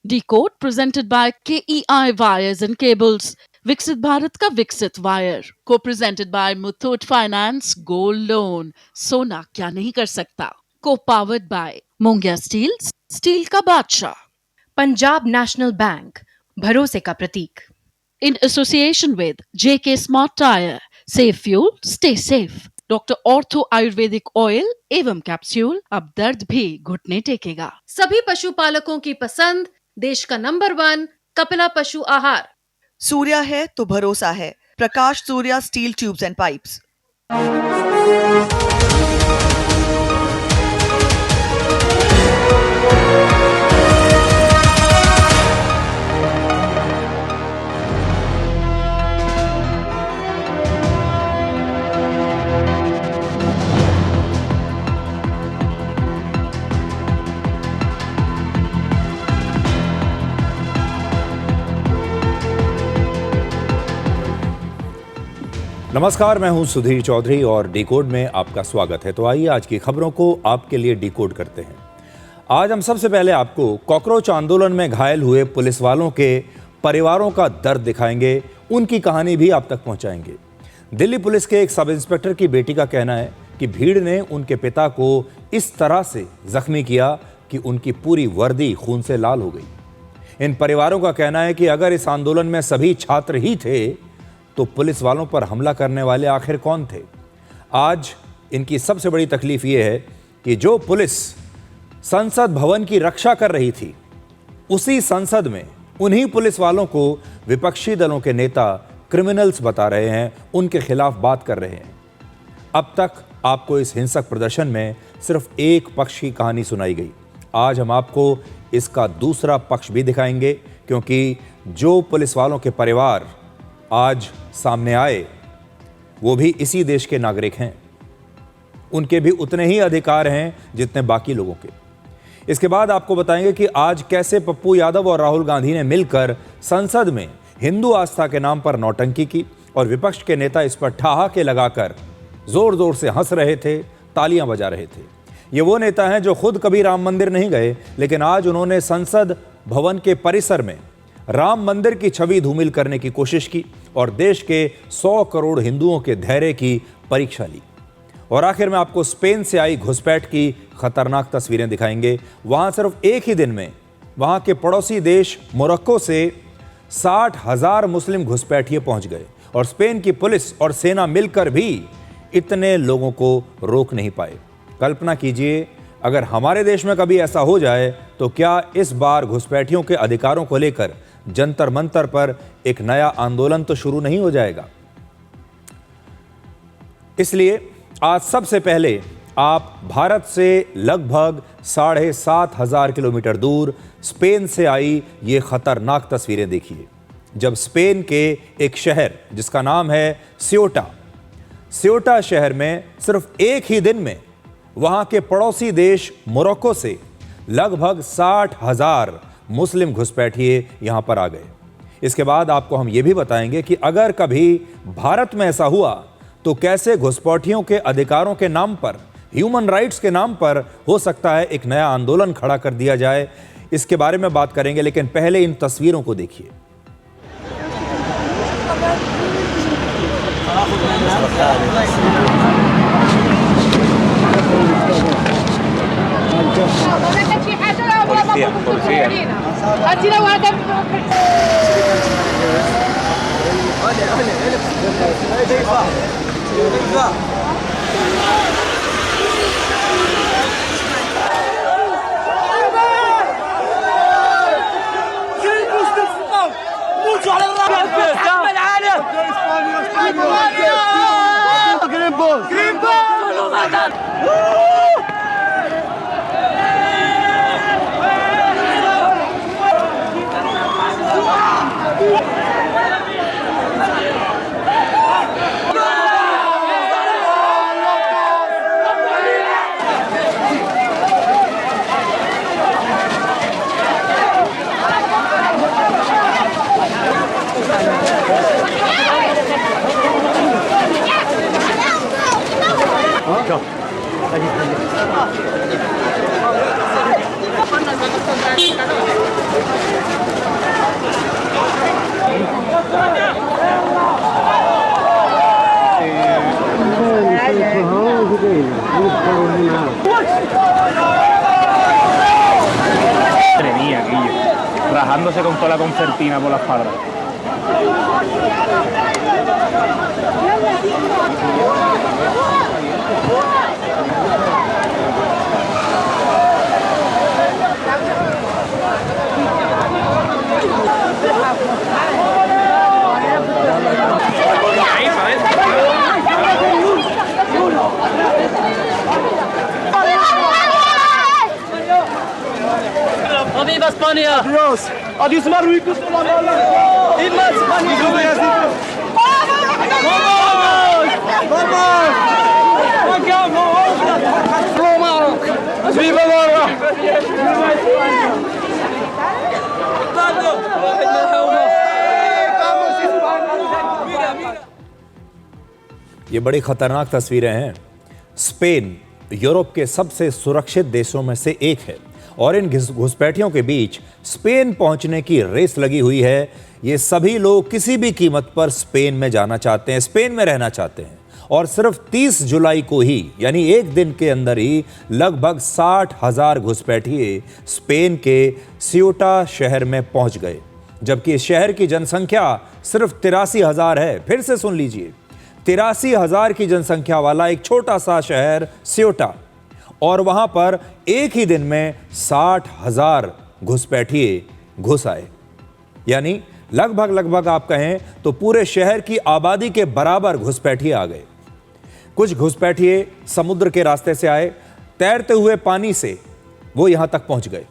Decode presented by KEI Wires and Cables. विकसित भारत का विकसित वायर को presented by Muthoot Finance gold loan. सोना क्या नहीं कर सकता। को powered by Mongia steel, steel का बादशाह। पंजाब नेशनल बैंक, भरोसे का प्रतीक। In association with JK smart tyre, safe fuel stay safe. Doctor ortho ayurvedic oil एवं कैप्सूल, अब दर्द भी घुटने टेकेगा। सभी पशुपालकों की पसंद, देश का नंबर 1 कपिला पशु आहार। सूर्या है तो भरोसा है। Prakash Surya steel tubes and pipes. नमस्कार, मैं हूं सुधीर चौधरी और डिकोड में आपका स्वागत है। तो आइए आज की खबरों को आपके लिए डिकोड करते हैं। आज हम सबसे पहले आपको कॉकरोच आंदोलन में घायल हुए पुलिस वालों के परिवारों का दर्द दिखाएंगे, उनकी कहानी भी आप तक पहुंचाएंगे। दिल्ली पुलिस के एक सब इंस्पेक्टर की बेटी का कहना है कि भीड़ ने उनके पिता को इस तरह से जख्मी किया कि उनकी पूरी वर्दी खून से लाल हो गई। इन परिवारों का कहना है कि अगर इस आंदोलन में सभी छात्र ही थे तो पुलिस वालों पर हमला करने वाले आखिर कौन थे। आज इनकी सबसे बड़ी तकलीफ ये है कि जो पुलिस संसद भवन की रक्षा कर रही थी, उसी संसद में उन्हीं पुलिस वालों को विपक्षी दलों के नेता क्रिमिनल्स बता रहे हैं, उनके खिलाफ बात कर रहे हैं। अब तक आपको इस हिंसक प्रदर्शन में सिर्फ एक पक्ष की कहानी सुनाई गई। आज हम आपको इसका दूसरा पक्ष भी दिखाएंगे, क्योंकि जो पुलिस वालों के परिवार आज सामने आए वो भी इसी देश के नागरिक हैं। उनके भी उतने ही अधिकार हैं जितने बाकी लोगों के। इसके बाद आपको बताएंगे कि आज कैसे पप्पू यादव और राहुल गांधी ने मिलकर संसद में हिंदू आस्था के नाम पर नौटंकी की और विपक्ष के नेता इस पर ठहाके लगाकर जोर जोर से हंस रहे थे, तालियां बजा रहे थे। ये वो नेता हैं जो खुद कभी राम मंदिर नहीं गए, लेकिन आज उन्होंने संसद भवन के परिसर में राम मंदिर की छवि धूमिल करने की कोशिश की और देश के 100 करोड़ हिंदुओं के धैर्य की परीक्षा ली। और आखिर में आपको स्पेन से आई घुसपैठ की खतरनाक तस्वीरें दिखाएंगे। वहां सिर्फ एक ही दिन में वहां के पड़ोसी देश मोरक्को से 60,000 मुस्लिम घुसपैठिए पहुंच गए और स्पेन की पुलिस और सेना मिलकर भी इतने लोगों को रोक नहीं पाए। कल्पना कीजिए, अगर हमारे देश में कभी ऐसा हो जाए तो क्या इस बार घुसपैठियों के अधिकारों को लेकर जंतर मंतर पर एक नया आंदोलन तो शुरू नहीं हो जाएगा। इसलिए आज सबसे पहले आप भारत से लगभग 7,500 किलोमीटर दूर स्पेन से आई ये खतरनाक तस्वीरें देखिए। जब स्पेन के एक शहर जिसका नाम है स्योटा शहर में सिर्फ एक ही दिन में वहां के पड़ोसी देश मोरक्को से लगभग 60,000 मुस्लिम घुसपैठिए यहां पर आ गए। इसके बाद आपको हम यह भी बताएंगे कि अगर कभी भारत में ऐसा हुआ तो कैसे घुसपैठियों के अधिकारों के नाम पर, ह्यूमन राइट्स के नाम पर हो सकता है एक नया आंदोलन खड़ा कर दिया जाए। इसके बारे में बात करेंगे, लेकिन पहले इन तस्वीरों को देखिए। Venía, Guillo, rajándose con toda la concertina por la espalda. ¡Viva España! Adiós, adiós Marruecos. ¡Viva España! ¡Viva Roma! ये बड़ी खतरनाक तस्वीरें हैं। स्पेन यूरोप के सबसे सुरक्षित देशों में से एक है और इन घुसपैठियों के बीच स्पेन पहुंचने की रेस लगी हुई है। ये सभी लोग किसी भी कीमत पर स्पेन में जाना चाहते हैं, स्पेन में रहना चाहते हैं और सिर्फ 30 जुलाई को ही यानी एक दिन के अंदर ही लगभग 60,000 घुसपैठिए स्पेन के सियोटा शहर में पहुंच गए, जबकि इस शहर की जनसंख्या सिर्फ 83,000 है। फिर से सुन लीजिए, 83,000 की जनसंख्या वाला एक छोटा सा शहर सियोटा, और वहां पर एक ही दिन में 60,000 घुसपैठिए घुस आए। यानी लगभग आप कहें तो पूरे शहर की आबादी के बराबर घुसपैठिए आ गए। कुछ घुसपैठिए समुद्र के रास्ते से आए, तैरते हुए पानी से वो यहां तक पहुंच गए।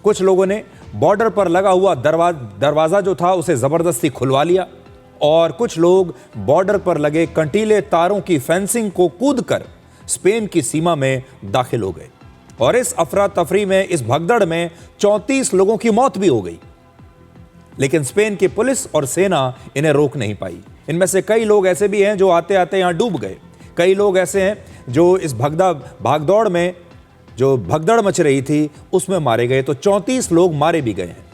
कुछ लोगों ने बॉर्डर पर लगा हुआ दरवाजा जो था उसे जबरदस्ती खुलवा लिया, और कुछ लोग बॉर्डर पर लगे कंटीले तारों की फेंसिंग को कूदकर स्पेन की सीमा में दाखिल हो गए। और इस अफरा तफरी में, इस भगदड़ में 34 लोगों की मौत भी हो गई, लेकिन स्पेन की पुलिस और सेना इन्हें रोक नहीं पाई। इनमें से कई लोग ऐसे भी हैं जो आते आते यहां डूब गए, कई लोग ऐसे हैं जो इस भागदौड़ में जो भगदड़ मच रही थी उसमें मारे गए, तो 34 लोग मारे भी गए हैं।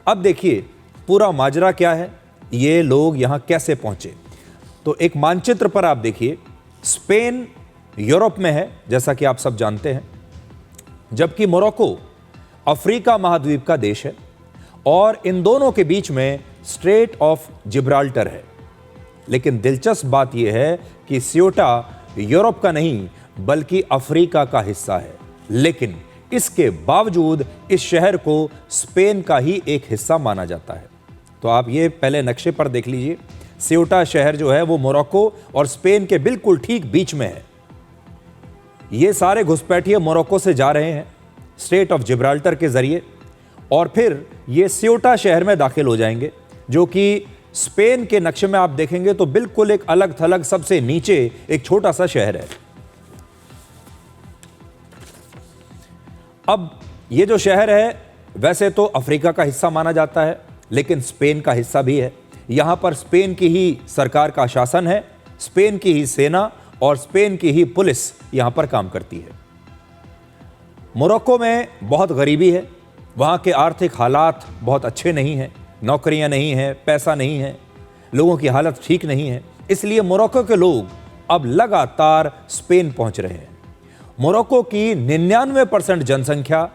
अब देखिए पूरा माजरा क्या है, ये लोग यहां कैसे पहुंचे। तो एक मानचित्र पर आप देखिए, स्पेन यूरोप में है जैसा कि आप सब जानते हैं, जबकि मोरक्को अफ्रीका महाद्वीप का देश है, और इन दोनों के बीच में स्ट्रेट ऑफ जिब्राल्टर है। लेकिन दिलचस्प बात यह है कि सियोटा यूरोप का नहीं बल्कि अफ्रीका का हिस्सा है, लेकिन इसके बावजूद इस शहर को स्पेन का ही एक हिस्सा माना जाता है। तो आप ये पहले नक्शे पर देख लीजिए, सियोटा शहर जो है वो मोरक्को और स्पेन के बिल्कुल ठीक बीच में है। ये सारे घुसपैठिए मोरक्को से जा रहे हैं स्ट्रेट ऑफ जिब्राल्टर के जरिए, और फिर ये सियोटा शहर में दाखिल हो जाएंगे, जो कि स्पेन के नक्शे में आप देखेंगे तो बिल्कुल एक अलग थलग सबसे नीचे एक छोटा सा शहर है। अब ये जो शहर है वैसे तो अफ्रीका का हिस्सा माना जाता है, लेकिन स्पेन का हिस्सा भी है। यहां पर स्पेन की ही सरकार का शासन है, स्पेन की ही सेना और स्पेन की ही पुलिस यहां पर काम करती है। मोरक्को में बहुत गरीबी है, वहां के आर्थिक हालात बहुत अच्छे नहीं हैं, नौकरियां नहीं हैं, पैसा नहीं है, लोगों की हालत ठीक नहीं है। इसलिए मोरक्को के लोग अब लगातार स्पेन पहुंच रहे हैं। मोरक्को की 99% जनसंख्या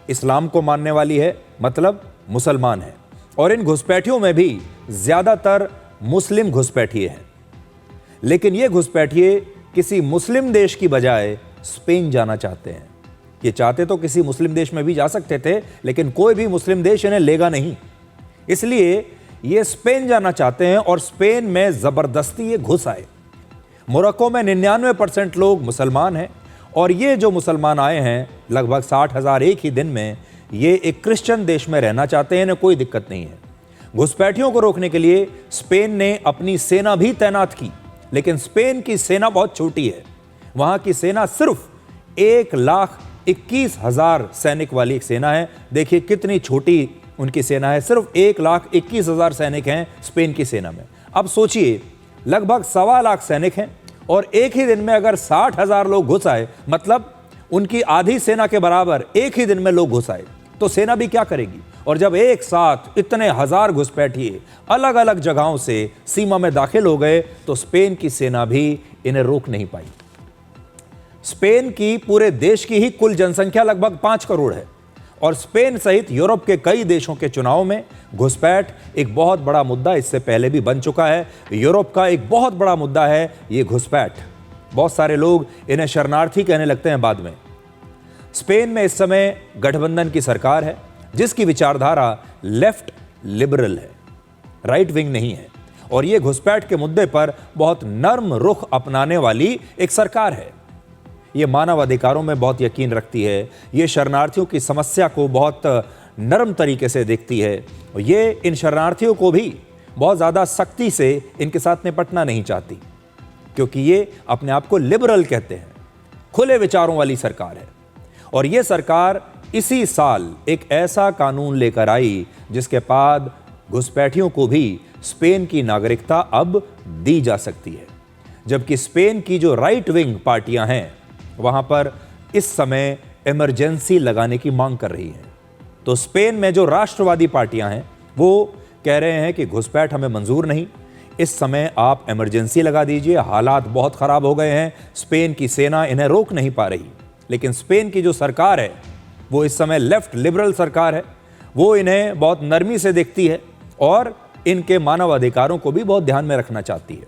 इस्लाम को मानने वाली है, मतलब मुसलमान है, और इन घुसपैठियों में भी ज्यादातर मुस्लिम घुसपैठिए हैं। लेकिन ये घुसपैठिए किसी मुस्लिम देश की बजाय स्पेन जाना चाहते हैं। ये चाहते तो किसी मुस्लिम देश में भी जा सकते थे, लेकिन कोई भी मुस्लिम देश इन्हें लेगा नहीं, इसलिए ये स्पेन जाना चाहते हैं और स्पेन में जबरदस्ती ये घुस आए। मोरक्को में 99% लोग मुसलमान हैं, और ये जो मुसलमान आए हैं लगभग 60,000 एक ही दिन में, ये एक क्रिश्चियन देश में रहना चाहते हैं, इन्हें कोई दिक्कत नहीं है। घुसपैठियों को रोकने के लिए स्पेन ने अपनी सेना भी तैनात की, लेकिन स्पेन की सेना बहुत छोटी है। वहां की सेना सिर्फ 1,21,000 सैनिक वाली एक सेना है। देखिए कितनी छोटी उनकी सेना है, सिर्फ 1,21,000 सैनिक हैं स्पेन की सेना में। अब सोचिए लगभग 1.25 लाख सैनिक हैं, और एक ही दिन में अगर 60,000 लोग घुस आए, मतलब उनकी आधी सेना के बराबर एक ही दिन में लोग घुस आए, तो सेना भी क्या करेगी। और जब एक साथ इतने हजार घुसपैठिए अलग अलग जगहों से सीमा में दाखिल हो गए तो स्पेन की सेना भी इन्हें रोक नहीं पाई। स्पेन की पूरे देश की ही कुल जनसंख्या लगभग 5 करोड़ है और स्पेन सहित यूरोप के कई देशों के चुनाव में घुसपैठ एक बहुत बड़ा मुद्दा इससे पहले भी बन चुका है। यूरोप का एक बहुत बड़ा मुद्दा है ये घुसपैठ। बहुत सारे लोग इन्हें शरणार्थी कहने लगते हैं बाद में। स्पेन में इस समय गठबंधन की सरकार है जिसकी विचारधारा लेफ्ट लिबरल है, राइट विंग नहीं है, और ये घुसपैठ के मुद्दे पर बहुत नर्म रुख अपनाने वाली एक सरकार है। ये मानव अधिकारों में बहुत यकीन रखती है, ये शरणार्थियों की समस्या को बहुत नरम तरीके से देखती है और ये इन शरणार्थियों को भी बहुत ज़्यादा सख्ती से इनके साथ निपटना नहीं चाहती क्योंकि ये अपने आप को लिबरल कहते हैं। खुले विचारों वाली सरकार है और ये सरकार इसी साल एक ऐसा कानून लेकर आई जिसके बाद घुसपैठियों को भी स्पेन की नागरिकता अब दी जा सकती है, जबकि स्पेन की जो राइट विंग पार्टियां हैं वहां पर इस समय इमरजेंसी लगाने की मांग कर रही हैं। तो स्पेन में जो राष्ट्रवादी पार्टियां हैं वो कह रहे हैं कि घुसपैठ हमें मंजूर नहीं, इस समय आप इमरजेंसी लगा दीजिए, हालात बहुत खराब हो गए हैं, स्पेन की सेना इन्हें रोक नहीं पा रही। लेकिन स्पेन की जो सरकार है वो इस समय लेफ्ट लिबरल सरकार है, वो इन्हें बहुत नरमी से देखती है और इनके मानव अधिकारों को भी बहुत ध्यान में रखना चाहती है।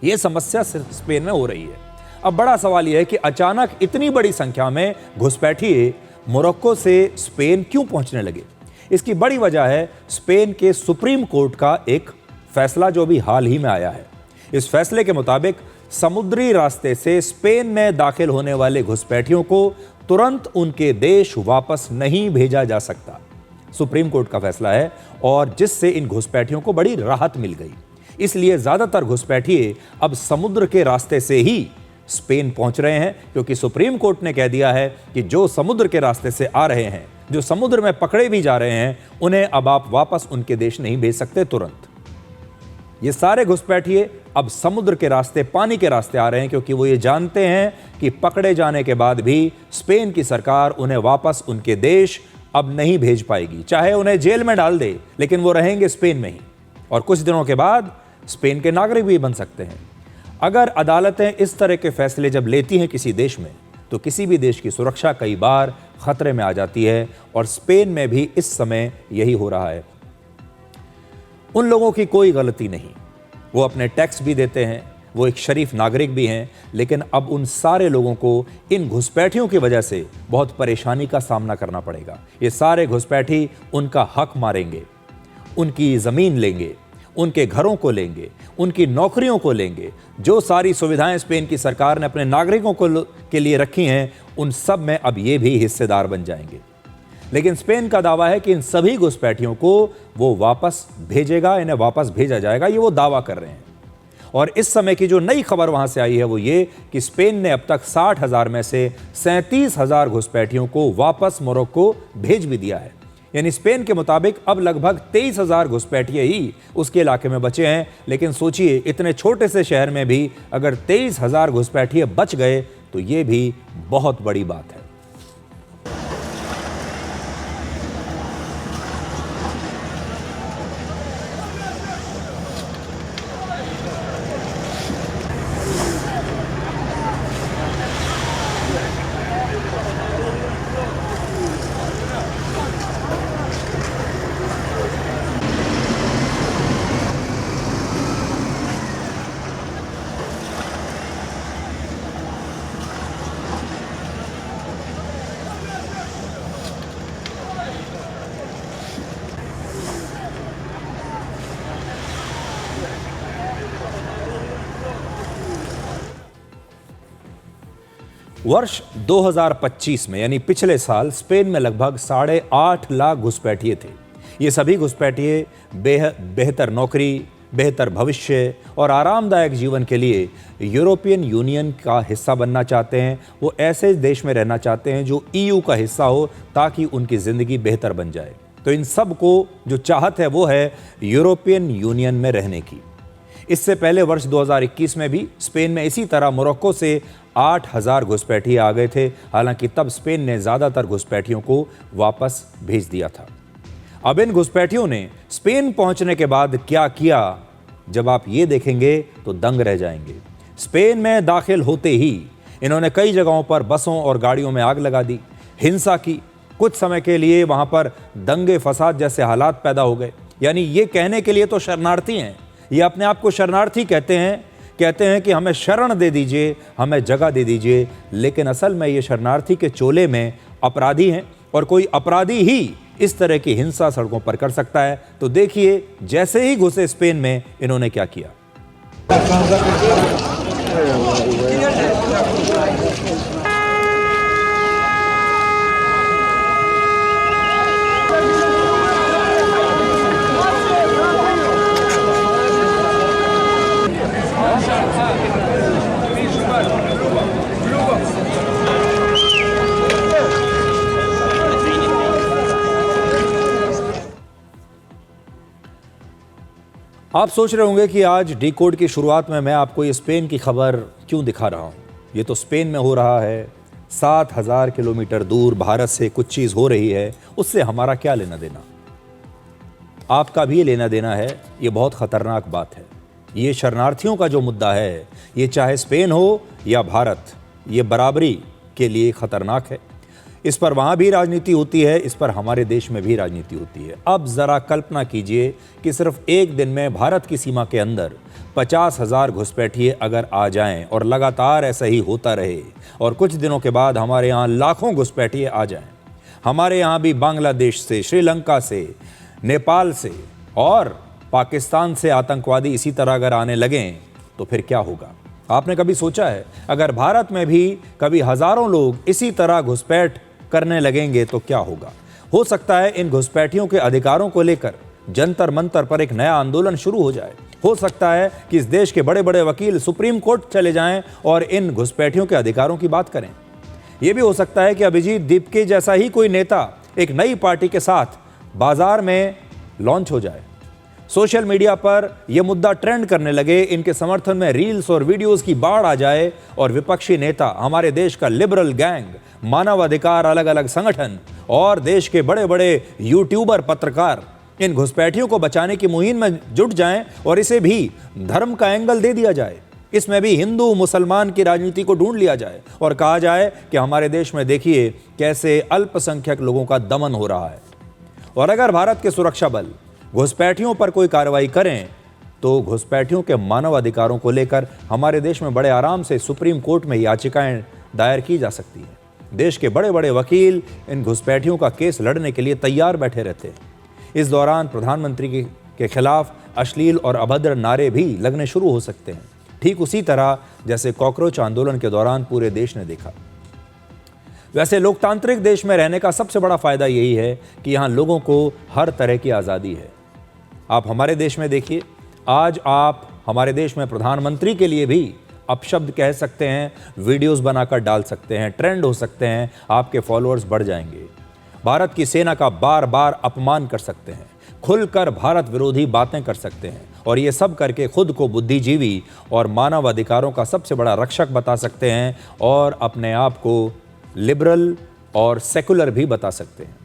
ये समस्या स्पेन में हो रही है। अब बड़ा सवाल यह है कि अचानक इतनी बड़ी संख्या में घुसपैठिए मोरक्को से स्पेन क्यों पहुंचने लगे। इसकी बड़ी वजह है स्पेन के सुप्रीम कोर्ट का एक फैसला जो भी हाल ही में आया है। इस फैसले के मुताबिक समुद्री रास्ते से स्पेन में दाखिल होने वाले घुसपैठियों को तुरंत उनके देश वापस नहीं भेजा जा सकता। सुप्रीम कोर्ट का फैसला है और जिससे इन घुसपैठियों को बड़ी राहत मिल गई। इसलिए ज्यादातर घुसपैठिए अब समुद्र के रास्ते से ही स्पेन पहुंच रहे हैं क्योंकि सुप्रीम कोर्ट ने कह दिया है कि जो समुद्र के रास्ते से आ रहे हैं, जो समुद्र में पकड़े भी जा रहे हैं, उन्हें अब आप वापस उनके देश नहीं भेज सकते तुरंत। ये सारे घुसपैठिए अब समुद्र के रास्ते, पानी के रास्ते आ रहे हैं क्योंकि वो ये जानते हैं कि पकड़े जाने के बाद भी स्पेन की सरकार उन्हें वापस उनके देश अब नहीं भेज पाएगी। चाहे उन्हें जेल में डाल दे लेकिन वो रहेंगे स्पेन में ही और कुछ दिनों के बाद स्पेन के नागरिक भी बन सकते हैं। अगर अदालतें इस तरह के फैसले जब लेती हैं किसी देश में तो किसी भी देश की सुरक्षा कई बार खतरे में आ जाती है और स्पेन में भी इस समय यही हो रहा है। उन लोगों की कोई गलती नहीं, वो अपने टैक्स भी देते हैं, वो एक शरीफ नागरिक भी हैं, लेकिन अब उन सारे लोगों को इन घुसपैठियों की वजह से बहुत परेशानी का सामना करना पड़ेगा। ये सारे घुसपैठी उनका हक मारेंगे, उनकी ज़मीन लेंगे, उनके घरों को लेंगे, उनकी नौकरियों को लेंगे। जो सारी सुविधाएं स्पेन की सरकार ने अपने नागरिकों के लिए रखी हैं उन सब में अब ये भी हिस्सेदार बन जाएंगे। लेकिन स्पेन का दावा है कि इन सभी घुसपैठियों को वो वापस भेजेगा, इन्हें वापस भेजा जाएगा, ये वो दावा कर रहे हैं। और इस समय की जो नई खबर वहां से आई है वो ये कि स्पेन ने अब तक 60,000 में से 37,000 घुसपैठियों को वापस मोरक्को भेज भी दिया है। यानी स्पेन के मुताबिक अब लगभग 23,000 घुसपैठिए ही उसके इलाके में बचे हैं। लेकिन सोचिए, इतने छोटे से शहर में भी अगर 23,000 घुसपैठिए बच गए तो ये भी बहुत बड़ी बात है। वर्ष 2025 में यानी पिछले साल स्पेन में लगभग 8.5 लाख घुसपैठिए थे। ये सभी घुसपैठिए बेहतर नौकरी, बेहतर भविष्य और आरामदायक जीवन के लिए यूरोपियन यूनियन का हिस्सा बनना चाहते हैं। वो ऐसे देश में रहना चाहते हैं जो EU का हिस्सा हो ताकि उनकी ज़िंदगी बेहतर बन जाए। तो इन सब को जो चाहत है वो है यूरोपियन यूनियन में रहने की। इससे पहले वर्ष 2021 में भी स्पेन में इसी तरह मोरक्को से 8,000 घुसपैठिए आ गए थे। हालांकि तब स्पेन ने ज़्यादातर घुसपैठियों को वापस भेज दिया था। अब इन घुसपैठियों ने स्पेन पहुंचने के बाद क्या किया, जब आप ये देखेंगे तो दंग रह जाएंगे। स्पेन में दाखिल होते ही इन्होंने कई जगहों पर बसों और गाड़ियों में आग लगा दी, हिंसा की। कुछ समय के लिए वहां पर दंगे फसाद जैसे हालात पैदा हो गए। यानी ये कहने के लिए तो शरणार्थी हैं, ये अपने आप को शरणार्थी कहते हैं कि हमें शरण दे दीजिए, हमें जगह दे दीजिए, लेकिन असल में ये शरणार्थी के चोले में अपराधी हैं। और कोई अपराधी ही इस तरह की हिंसा सड़कों पर कर सकता है। तो देखिए, जैसे ही घुसे स्पेन में, इन्होंने क्या किया। आप सोच रहे होंगे कि आज डी कोड की शुरुआत में मैं आपको ये स्पेन की खबर क्यों दिखा रहा हूँ। ये तो स्पेन में हो रहा है, 7,000 किलोमीटर दूर भारत से कुछ चीज़ हो रही है, उससे हमारा क्या लेना देना। आपका भी लेना देना है। ये बहुत ख़तरनाक बात है। ये शरणार्थियों का जो मुद्दा है, ये चाहे स्पेन हो या भारत, ये बराबरी के लिए ख़तरनाक है। इस पर वहाँ भी राजनीति होती है, इस पर हमारे देश में भी राजनीति होती है। अब ज़रा कल्पना कीजिए कि सिर्फ एक दिन में भारत की सीमा के अंदर 50,000 घुसपैठिए अगर आ जाएं और लगातार ऐसा ही होता रहे, और कुछ दिनों के बाद हमारे यहाँ लाखों घुसपैठिए आ जाएं। हमारे यहाँ भी बांग्लादेश से, श्रीलंका से, नेपाल से और पाकिस्तान से आतंकवादी इसी तरह अगर आने लगें तो फिर क्या होगा। आपने कभी सोचा है, अगर भारत में भी कभी हज़ारों लोग इसी तरह घुसपैठ करने लगेंगे तो क्या होगा। हो सकता है इन घुसपैठियों के अधिकारों को लेकर जंतर मंतर पर एक नया आंदोलन शुरू हो जाए। हो सकता है कि इस देश के बड़े बड़े वकील सुप्रीम कोर्ट चले जाएं और इन घुसपैठियों के अधिकारों की बात करें। यह भी हो सकता है कि अभिजीत दीपके जैसा ही कोई नेता एक नई पार्टी के साथ बाजार में लॉन्च हो जाए, सोशल मीडिया पर यह मुद्दा ट्रेंड करने लगे, इनके समर्थन में रील्स और वीडियोस की बाढ़ आ जाए और विपक्षी नेता, हमारे देश का लिबरल गैंग, मानवाधिकार अलग अलग संगठन और देश के बड़े बड़े यूट्यूबर, पत्रकार इन घुसपैठियों को बचाने की मुहिम में जुट जाएं और इसे भी धर्म का एंगल दे दिया जाए। इसमें भी हिंदू मुसलमान की राजनीति को ढूंढ लिया जाए और कहा जाए कि हमारे देश में देखिए कैसे अल्पसंख्यक लोगों का दमन हो रहा है। और अगर भारत के सुरक्षा बल घुसपैठियों पर कोई कार्रवाई करें तो घुसपैठियों के मानव अधिकारों को लेकर हमारे देश में बड़े आराम से सुप्रीम कोर्ट में याचिकाएं दायर की जा सकती हैं। देश के बड़े बड़े वकील इन घुसपैठियों का केस लड़ने के लिए तैयार बैठे रहते हैं। इस दौरान प्रधानमंत्री के खिलाफ अश्लील और अभद्र नारे भी लगने शुरू हो सकते हैं, ठीक उसी तरह जैसे कॉकरोच आंदोलन के दौरान पूरे देश ने देखा। वैसे लोकतांत्रिक देश में रहने का सबसे बड़ा फायदा यही है कि यहाँ लोगों को हर तरह की आज़ादी है। आप हमारे देश में देखिए, आज आप हमारे देश में प्रधानमंत्री के लिए भी अपशब्द कह सकते हैं, वीडियोस बनाकर डाल सकते हैं, ट्रेंड हो सकते हैं, आपके फॉलोअर्स बढ़ जाएंगे। भारत की सेना का बार बार अपमान कर सकते हैं, खुलकर भारत विरोधी बातें कर सकते हैं और ये सब करके खुद को बुद्धिजीवी और मानव अधिकारों का सबसे बड़ा रक्षक बता सकते हैं और अपने आप को लिबरल और सेकुलर भी बता सकते हैं।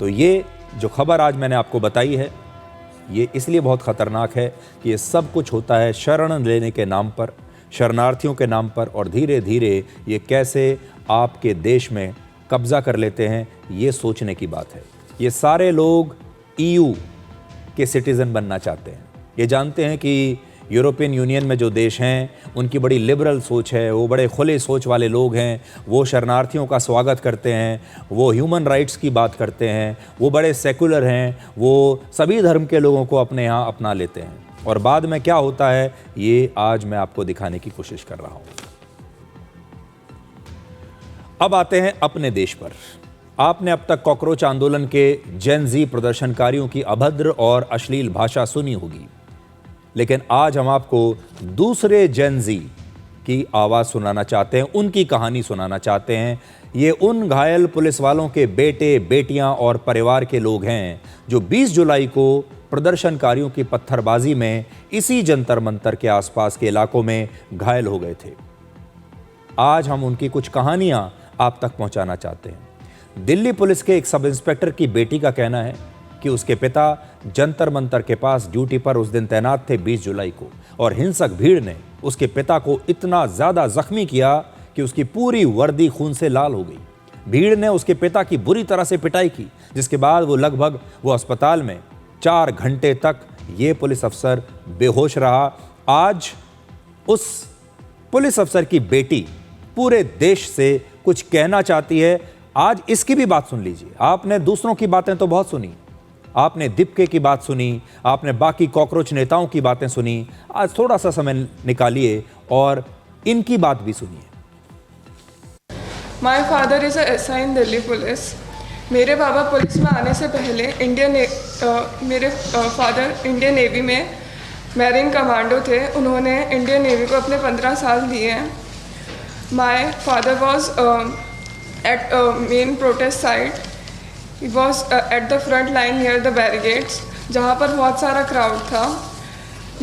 तो ये जो खबर आज मैंने आपको बताई है, ये इसलिए बहुत ख़तरनाक है कि ये सब कुछ होता है शरण लेने के नाम पर, शरणार्थियों के नाम पर, और धीरे धीरे ये कैसे आपके देश में कब्ज़ा कर लेते हैं, ये सोचने की बात है। ये सारे लोग EU के सिटीज़न बनना चाहते हैं। ये जानते हैं कि यूरोपियन यूनियन में जो देश हैं उनकी बड़ी लिबरल सोच है, वो बड़े खुले सोच वाले लोग हैं, वो शरणार्थियों का स्वागत करते हैं, वो ह्यूमन राइट्स की बात करते हैं, वो बड़े सेकुलर हैं, वो सभी धर्म के लोगों को अपने यहाँ अपना लेते हैं। और बाद में क्या होता है ये आज मैं आपको दिखाने की कोशिश कर रहा हूँ। अब आते हैं अपने देश पर। आपने अब तक कॉकरोच आंदोलन के जेन ज़ी प्रदर्शनकारियों की अभद्र और अश्लील भाषा सुनी होगी, लेकिन आज हम आपको दूसरे जेन ज़ी की आवाज़ सुनाना चाहते हैं, उनकी कहानी सुनाना चाहते हैं। ये उन घायल पुलिस वालों के बेटे, बेटियां और परिवार के लोग हैं जो 20 जुलाई को प्रदर्शनकारियों की पत्थरबाजी में इसी जंतर मंतर के आसपास के इलाकों में घायल हो गए थे। आज हम उनकी कुछ कहानियां आप तक पहुंचाना चाहते हैं। दिल्ली पुलिस के एक सब इंस्पेक्टर की बेटी का कहना है कि उसके पिता जंतर मंतर के पास ड्यूटी पर उस दिन तैनात थे 20 जुलाई को, और हिंसक भीड़ ने उसके पिता को इतना ज्यादा जख्मी किया कि उसकी पूरी वर्दी खून से लाल हो गई। भीड़ ने उसके पिता की बुरी तरह से पिटाई की, जिसके बाद वो अस्पताल में 4 घंटे तक ये पुलिस अफसर बेहोश रहा। आज उस पुलिस अफसर की बेटी पूरे देश से कुछ कहना चाहती है। आज इसकी भी बात सुन लीजिए। आपने दूसरों की बातें तो बहुत सुनी, आपने दीपके की बात सुनी, आपने बाकी कॉकरोच नेताओं की बातें सुनी। आज थोड़ा सा समय निकालिए और इनकी बात भी सुनिए। My father is SI in Delhi police. मेरे पापा पुलिस में आने से पहले मेरे फादर इंडियन नेवी में मैरीन कमांडो थे। उन्होंने इंडियन नेवी को अपने 15 साल दिए हैं। My father was at main protest site. He was at the front line near the barricades, जहाँ पर बहुत सारा क्राउड था।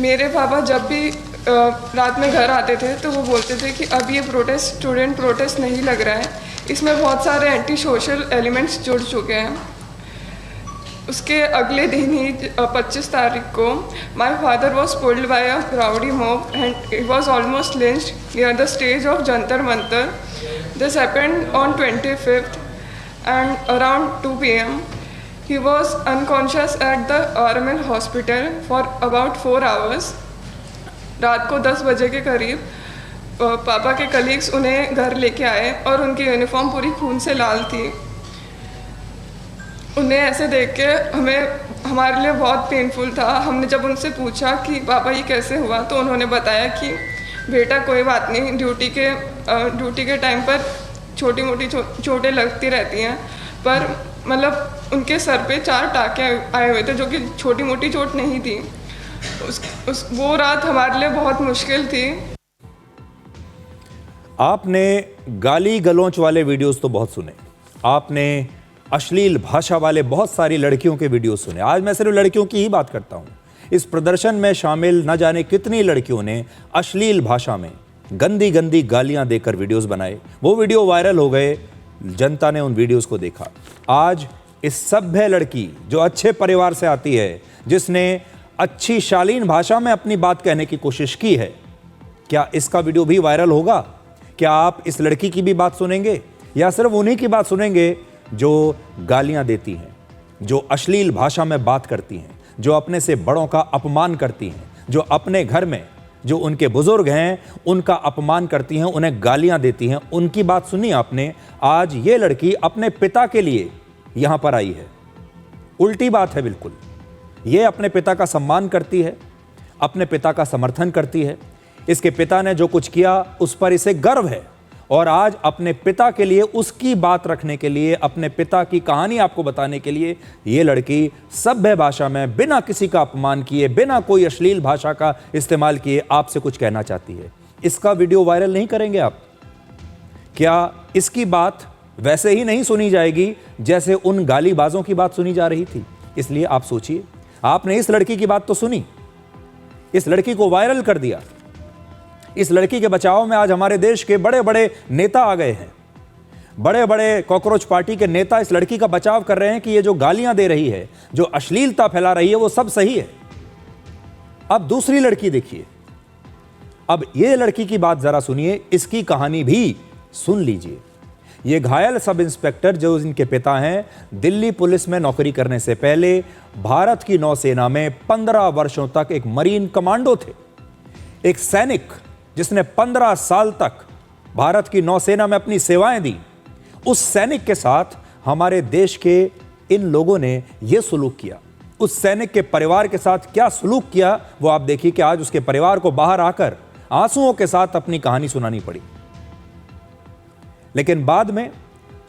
मेरे पापा जब भी रात में घर आते थे तो वो बोलते थे कि अब ये स्टूडेंट प्रोटेस्ट नहीं लग रहा है, इसमें बहुत सारे एंटी सोशल एलिमेंट्स जुड़ चुके हैं। उसके अगले दिन ही 25 तारीख को my father was pulled bye a crowdy mob and he was almost lynched near the stage of Jantar Mantar. This happened on 25th and around 2 PM he was unconscious at the RML hospital for about 4 hours. रात को 10 बजे के करीब पापा के colleagues उन्हें घर लेके आए और उनकी यूनिफॉर्म पूरी खून से लाल थी। उन्हें ऐसे देख के हमारे लिए बहुत पेनफुल था। हमने जब उनसे पूछा कि पापा ये कैसे हुआ, तो उन्होंने बताया कि बेटा कोई बात नहीं, ड्यूटी के टाइम पर छोटी मोटी चोटें लगती रहती हैं, पर मतलब उनके सर पे 4 टाँके आए हुए थे जो कि छोटी मोटी चोट नहीं थी। वो रात हमारे लिए बहुत मुश्किल थी। आपने गाली गलौच वाले वीडियोस तो बहुत सुने, आपने अश्लील भाषा वाले बहुत सारी लड़कियों के वीडियो सुने। आज मैं सिर्फ लड़कियों की ही बात करता हूं। इस प्रदर्शन में शामिल न जाने कितनी लड़कियों ने अश्लील भाषा में गंदी गंदी गालियां देकर वीडियोस बनाए। वो वीडियो वायरल हो गए, जनता ने उन वीडियोस को देखा। आज इस सभ्य लड़की जो अच्छे परिवार से आती है, जिसने अच्छी शालीन भाषा में अपनी बात कहने की कोशिश की है, क्या इसका वीडियो भी वायरल होगा? क्या आप इस लड़की की भी बात सुनेंगे या सिर्फ उन्हीं की बात सुनेंगे जो गालियां देती हैं, जो अश्लील भाषा में बात करती हैं, जो अपने से बड़ों का अपमान करती हैं, जो अपने घर में जो उनके बुजुर्ग हैं उनका अपमान करती हैं, उन्हें गालियां देती हैं? उनकी बात सुनी आपने। आज ये लड़की अपने पिता के लिए यहां पर आई है। उल्टी बात है बिल्कुल। ये अपने पिता का सम्मान करती है, अपने पिता का समर्थन करती है। इसके पिता ने जो कुछ किया उस पर इसे गर्व है, और आज अपने पिता के लिए, उसकी बात रखने के लिए, अपने पिता की कहानी आपको बताने के लिए ये लड़की सभ्य भाषा में, बिना किसी का अपमान किए, बिना कोई अश्लील भाषा का इस्तेमाल किए आपसे कुछ कहना चाहती है। इसका वीडियो वायरल नहीं करेंगे आप? क्या इसकी बात वैसे ही नहीं सुनी जाएगी जैसे उन गालीबाजों की बात सुनी जा रही थी? इसलिए आप सोचिए, आपने इस लड़की की बात तो सुनी, इस लड़की को वायरल कर दिया। इस लड़की के बचाव में आज हमारे देश के बड़े बड़े नेता आ गए हैं। बड़े बड़े कॉकरोच पार्टी के नेता इस लड़की का बचाव कर रहे हैं कि ये जो गालियां दे रही है, जो अश्लीलता फैला रही है, वो सब सही है। अब दूसरी लड़की देखिए, अब ये लड़की की बात जरा सुनिए, इसकी कहानी भी सुन लीजिए। ये घायल सब इंस्पेक्टर जो इनके पिता हैं, दिल्ली पुलिस में नौकरी करने से पहले भारत की नौसेना में 15 वर्षों तक एक मरीन कमांडो थे। एक सैनिक जिसने 15 साल तक भारत की नौसेना में अपनी सेवाएं दी। उस सैनिक के साथ हमारे देश के इन लोगों ने यह सलूक किया। उस सैनिक के परिवार के साथ क्या सलूक किया वो आप देखिए कि आज उसके परिवार को बाहर आकर आंसुओं के साथ अपनी कहानी सुनानी पड़ी। लेकिन बाद में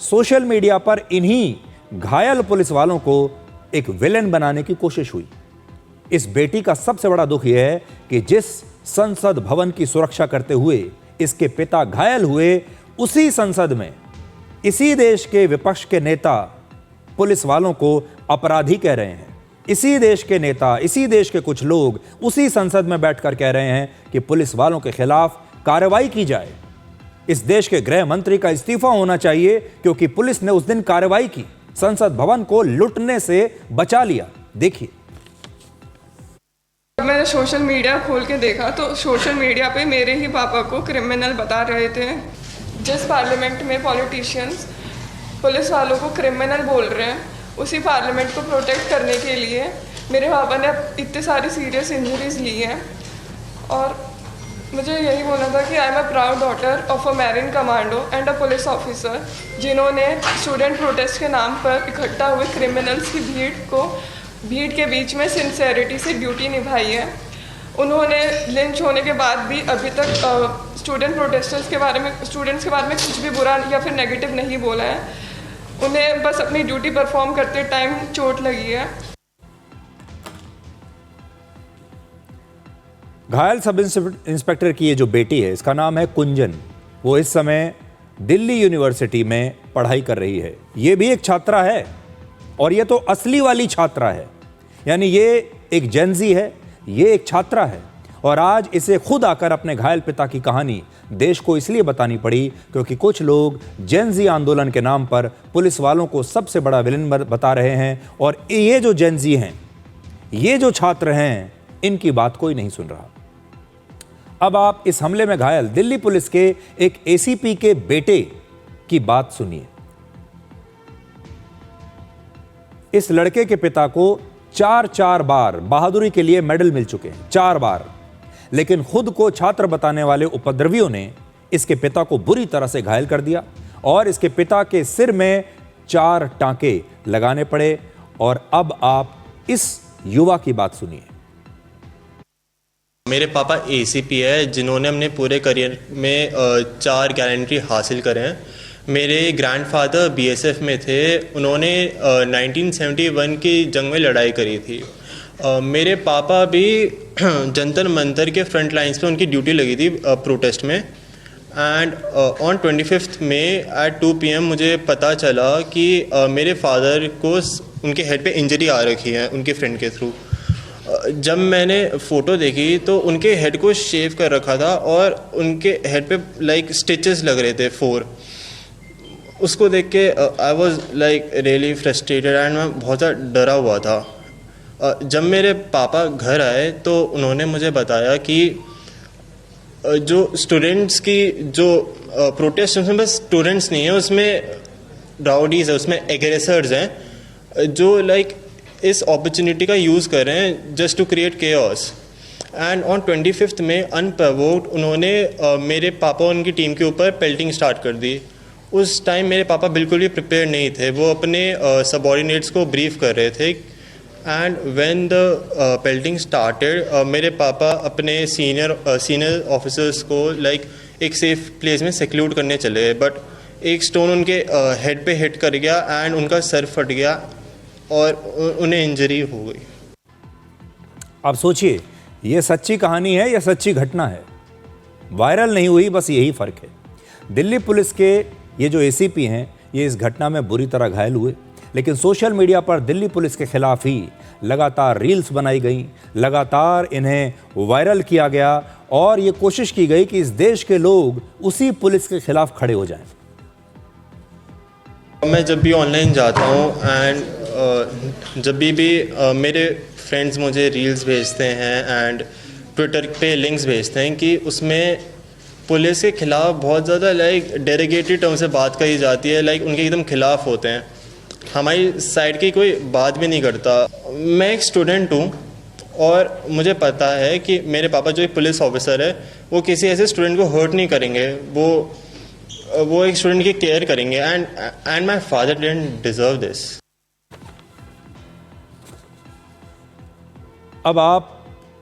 सोशल मीडिया पर इन्हीं घायल पुलिस वालों को एक विलेन बनाने की कोशिश हुई। इस बेटी का सबसे बड़ा दुख यह है कि जिस संसद भवन की सुरक्षा करते हुए इसके पिता घायल हुए, उसी संसद में इसी देश के विपक्ष के नेता पुलिस वालों को अपराधी कह रहे हैं। इसी देश के नेता, इसी देश के कुछ लोग उसी संसद में बैठकर कह रहे हैं कि पुलिस वालों के खिलाफ कार्रवाई की जाए। इस देश के गृह मंत्री का इस्तीफा होना चाहिए क्योंकि पुलिस ने उस दिन कार्रवाई की, संसद भवन को लूटने से बचा लिया। देखिए। मैंने सोशल मीडिया खोल के देखा तो सोशल मीडिया पे मेरे ही पापा को क्रिमिनल बता रहे थे। जिस पार्लियामेंट में पॉलिटिशियंस पुलिस वालों को क्रिमिनल बोल रहे हैं, उसी पार्लियामेंट को प्रोटेक्ट करने के लिए मेरे पापा ने इतनी सारी सीरियस इंजरीज ली हैं। और मुझे यही बोलना था कि I am a proud daughter of a marine commando and a police officer, जिन्होंने स्टूडेंट प्रोटेस्ट के नाम पर इकट्ठा हुए क्रिमिनल्स की भीड़ के बीच में सिंसेरिटी से ड्यूटी निभाई है। उन्होंने लिंच होने के बाद भी अभी तक स्टूडेंट्स के बारे में कुछ भी बुरा या फिर नेगेटिव नहीं बोला है। उन्हें बस अपनी ड्यूटी परफॉर्म करते टाइम चोट लगी है। घायल सब इंस्पेक्टर की ये जो बेटी है, इसका नाम है कुंजन। वो इस समय दिल्ली यूनिवर्सिटी में पढ़ाई कर रही है। ये भी एक छात्रा है और ये तो असली वाली छात्रा है, यानी ये एक जेनजी है, ये एक छात्रा है। और आज इसे खुद आकर अपने घायल पिता की कहानी देश को इसलिए बतानी पड़ी क्योंकि कुछ लोग जेनजी आंदोलन के नाम पर पुलिस वालों को सबसे बड़ा विलेन बता रहे हैं। और ये जो जेनजी हैं, ये जो छात्र हैं, इनकी बात कोई नहीं सुन रहा। अब आप इस हमले में घायल दिल्ली पुलिस के एक एसीपी के बेटे की बात सुनिए। इस लड़के के पिता को 4 बार बहादुरी के लिए मेडल मिल चुके हैं, 4 बार। लेकिन खुद को छात्र बताने वाले उपद्रवियों ने इसके पिता को बुरी तरह से घायल कर दिया और इसके पिता के सिर में 4 टांके लगाने पड़े। और अब आप इस युवा की बात सुनिए। मेरे पापा एसीपी है, जिन्होंने अपने पूरे करियर में 4 गैलेंट्री हासिल करे हैं। मेरे ग्रैंडफादर बीएसएफ में थे, उन्होंने 1971 की जंग में लड़ाई करी थी। मेरे पापा भी जंतर मंतर के फ्रंट लाइंस पे उनकी ड्यूटी लगी थी प्रोटेस्ट में। And on 25 May at 2 PM मुझे पता चला कि मेरे फादर को उनके हेड पे इंजरी आ रखी है उनके फ्रेंड के थ्रू। जब मैंने फ़ोटो देखी तो उनके हेड को शेव कर रखा था और उनके हेड पे लाइक स्टिचेस लग रहे थे 4। उसको देख के I was like really frustrated and मैं बहुत ज़्यादा डरा हुआ था। जब मेरे पापा घर आए तो उन्होंने मुझे बताया कि जो स्टूडेंट्स की जो प्रोटेस्ट, उसमें बस स्टूडेंट्स नहीं है, उसमें राउडीज़ है, उसमें एग्रेसर्स हैं जो लाइक इस अपॉर्चुनिटी का यूज़ कर रहे हैं just to create chaos. And on 25 May unprovoked उन्होंने मेरे पापा और उनकी टीम के ऊपर पेल्टिंग स्टार्ट कर दी। उस टाइम मेरे पापा बिल्कुल भी प्रिपेयर नहीं थे, वो अपने सबऑर्डिनेट्स को ब्रीफ कर रहे थे। And when the pelting started, मेरे पापा अपने सीनियर ऑफिसर्स को लाइक एक सेफ प्लेस में सेक्लूड करने चले गए, बट एक स्टोन उनके हेड पे हिट कर गया एंड उनका सर फट गया और उन्हें इंजरी हो गई। अब सोचिए, ये सच्ची कहानी है या सच्ची घटना है? वायरल नहीं हुई, बस यही फर्क है। दिल्ली पुलिस के ये जो एसीपी हैं, ये इस घटना में बुरी तरह घायल हुए, लेकिन सोशल मीडिया पर दिल्ली पुलिस के खिलाफ ही लगातार रील्स बनाई गई, लगातार इन्हें वायरल किया गया और ये कोशिश की गई कि इस देश के लोग उसी पुलिस के खिलाफ खड़े हो जाएं। मैं जब भी ऑनलाइन जाता हूँ एंड जब भी मेरे फ्रेंड्स मुझे रील्स भेजते हैं एंड ट्विटर पे लिंक्स भेजते हैं कि उसमें पुलिस के खिलाफ बहुत ज़्यादा लाइक डेरोगेटरी टर्म से बात कही जाती है, लाइक उनके एकदम खिलाफ होते हैं, हमारी साइड की कोई बात भी नहीं करता। मैं एक स्टूडेंट हूँ और मुझे पता है कि मेरे पापा जो एक पुलिस ऑफिसर है वो किसी ऐसे स्टूडेंट को हर्ट नहीं करेंगे, वो एक स्टूडेंट की केयर करेंगे। And my father didn't deserve this. अब आप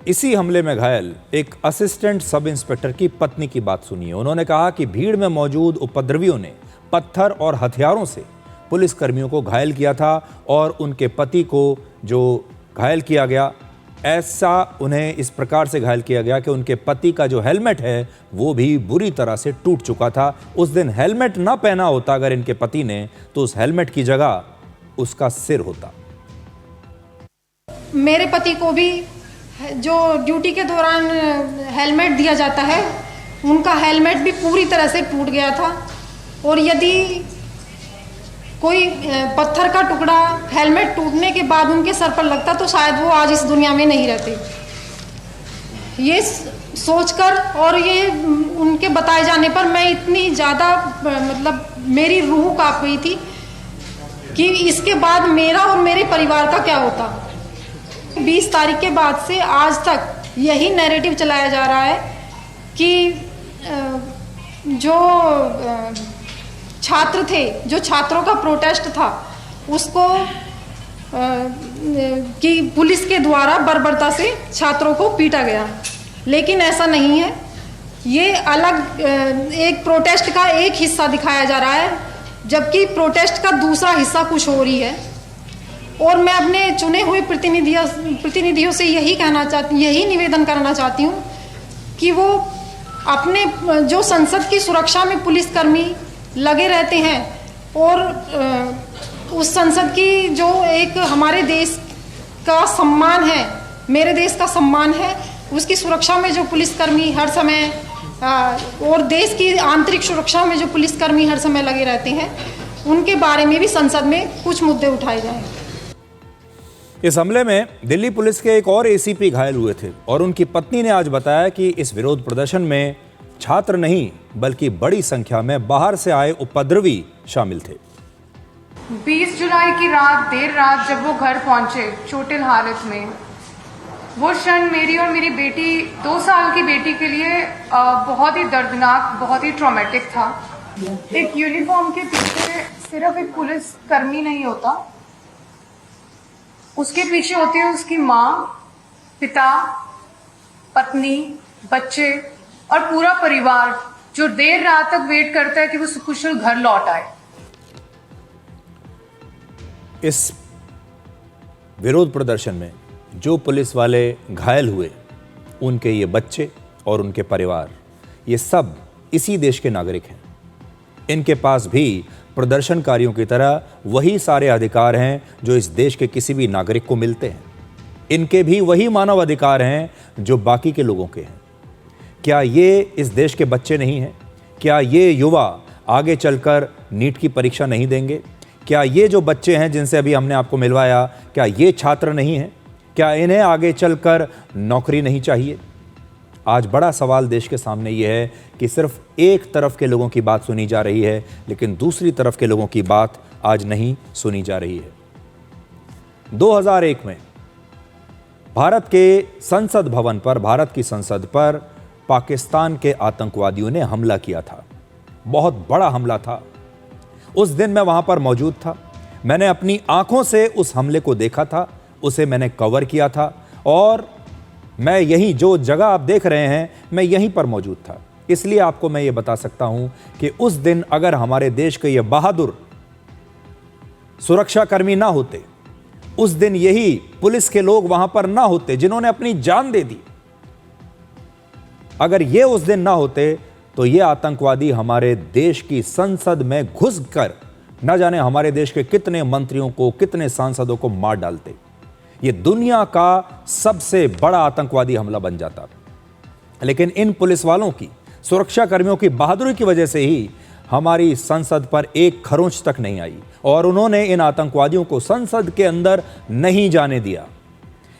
इसी हमले में घायल एक असिस्टेंट सब इंस्पेक्टर की पत्नी की बात सुनिए। उन्होंने कहा कि भीड़ में मौजूद उपद्रवियों ने पत्थर और हथियारों से पुलिस कर्मियों को घायल किया था और उनके पति को जो घायल किया गया, ऐसा उन्हें इस प्रकार से घायल किया गया कि उनके पति का जो हेलमेट है वो भी बुरी तरह से टूट चुका था। उस दिन हेलमेट ना पहना होता अगर इनके पति ने, तो उस हेलमेट की जगह उसका सिर होता। मेरे पति को भी जो ड्यूटी के दौरान हेलमेट दिया जाता है उनका हेलमेट भी पूरी तरह से टूट गया था, और यदि कोई पत्थर का टुकड़ा हेलमेट टूटने के बाद उनके सर पर लगता तो शायद वो आज इस दुनिया में नहीं रहते। ये सोचकर और ये उनके बताए जाने पर मैं इतनी ज़्यादा मतलब मेरी रूह कांप गई थी कि इसके बाद मेरा और मेरे परिवार का क्या होता। 20 तारीख के बाद से आज तक यही नैरेटिव चलाया जा रहा है कि जो छात्र थे, जो छात्रों का प्रोटेस्ट था, उसको कि पुलिस के द्वारा बर्बरता से छात्रों को पीटा गया, लेकिन ऐसा नहीं है। ये अलग एक प्रोटेस्ट का एक हिस्सा दिखाया जा रहा है, जबकि प्रोटेस्ट का दूसरा हिस्सा कुछ और ही है। और मैं अपने चुने हुए प्रतिनिधियों से यही निवेदन करना चाहती हूँ कि वो अपने जो संसद की सुरक्षा में पुलिसकर्मी लगे रहते हैं, और उस संसद की जो एक हमारे देश का सम्मान है, मेरे देश का सम्मान है, उसकी सुरक्षा में जो पुलिसकर्मी हर समय और देश की आंतरिक सुरक्षा में जो पुलिसकर्मी हर समय लगे रहते हैं, उनके बारे में भी संसद में कुछ मुद्दे उठाए जाएं। इस हमले में दिल्ली पुलिस के एक और एसीपी घायल हुए थे और उनकी पत्नी ने आज बताया कि इस विरोध प्रदर्शन में छात्र नहीं बल्कि बड़ी संख्या में बाहर से आए उपद्रवी शामिल थे। 20 जुलाई की रात, देर रात जब वो घर पहुंचे चोटिल हालत में, वो क्षण मेरी और मेरी बेटी 2 साल की बेटी के लिए बहुत ही दर्दनाक, बहुत ही ट्रॉमेटिक था। एक यूनिफॉर्म के पीछे सिर्फ एक पुलिस कर्मी नहीं होता, उसके पीछे होती है उसकी माँ, पिता, पत्नी, बच्चे और पूरा परिवार, जो देर रात तक वेट करता है कि वो सकुशल घर लौट आए। इस विरोध प्रदर्शन में जो पुलिस वाले घायल हुए, उनके ये बच्चे और उनके परिवार, ये सब इसी देश के नागरिक हैं। इनके पास भी प्रदर्शनकारियों की तरह वही सारे अधिकार हैं जो इस देश के किसी भी नागरिक को मिलते हैं। इनके भी वही मानव अधिकार हैं जो बाकी के लोगों के हैं। क्या ये इस देश के बच्चे नहीं हैं? क्या ये युवा आगे चलकर नीट की परीक्षा नहीं देंगे? क्या ये जो बच्चे हैं जिनसे अभी हमने आपको मिलवाया, क्या ये छात्र नहीं हैं? क्या इन्हें आगे चलकर नौकरी नहीं चाहिए? आज बड़ा सवाल देश के सामने ये है कि सिर्फ एक तरफ के लोगों की बात सुनी जा रही है, लेकिन दूसरी तरफ के लोगों की बात आज नहीं सुनी जा रही है। 2001 में भारत के संसद भवन पर, भारत की संसद पर पाकिस्तान के आतंकवादियों ने हमला किया था। बहुत बड़ा हमला था। उस दिन मैं वहां पर मौजूद था। मैंने अपनी आंखों से उस हमले को देखा था, उसे मैंने कवर किया था, और मैं यही जो जगह आप देख रहे हैं, मैं यहीं पर मौजूद था। इसलिए आपको मैं ये बता सकता हूं कि उस दिन अगर हमारे देश के ये बहादुर सुरक्षाकर्मी ना होते, उस दिन यही पुलिस के लोग वहां पर ना होते जिन्होंने अपनी जान दे दी, अगर ये उस दिन ना होते तो ये आतंकवादी हमारे देश की संसद में घुसकर न जाने हमारे देश के कितने मंत्रियों को, कितने सांसदों को मार डालते। ये दुनिया का सबसे बड़ा आतंकवादी हमला बन जाता। लेकिन इन पुलिस वालों की, सुरक्षा कर्मियों की बहादुरी की वजह से ही हमारी संसद पर एक खरोंच तक नहीं आई और उन्होंने इन आतंकवादियों को संसद के अंदर नहीं जाने दिया।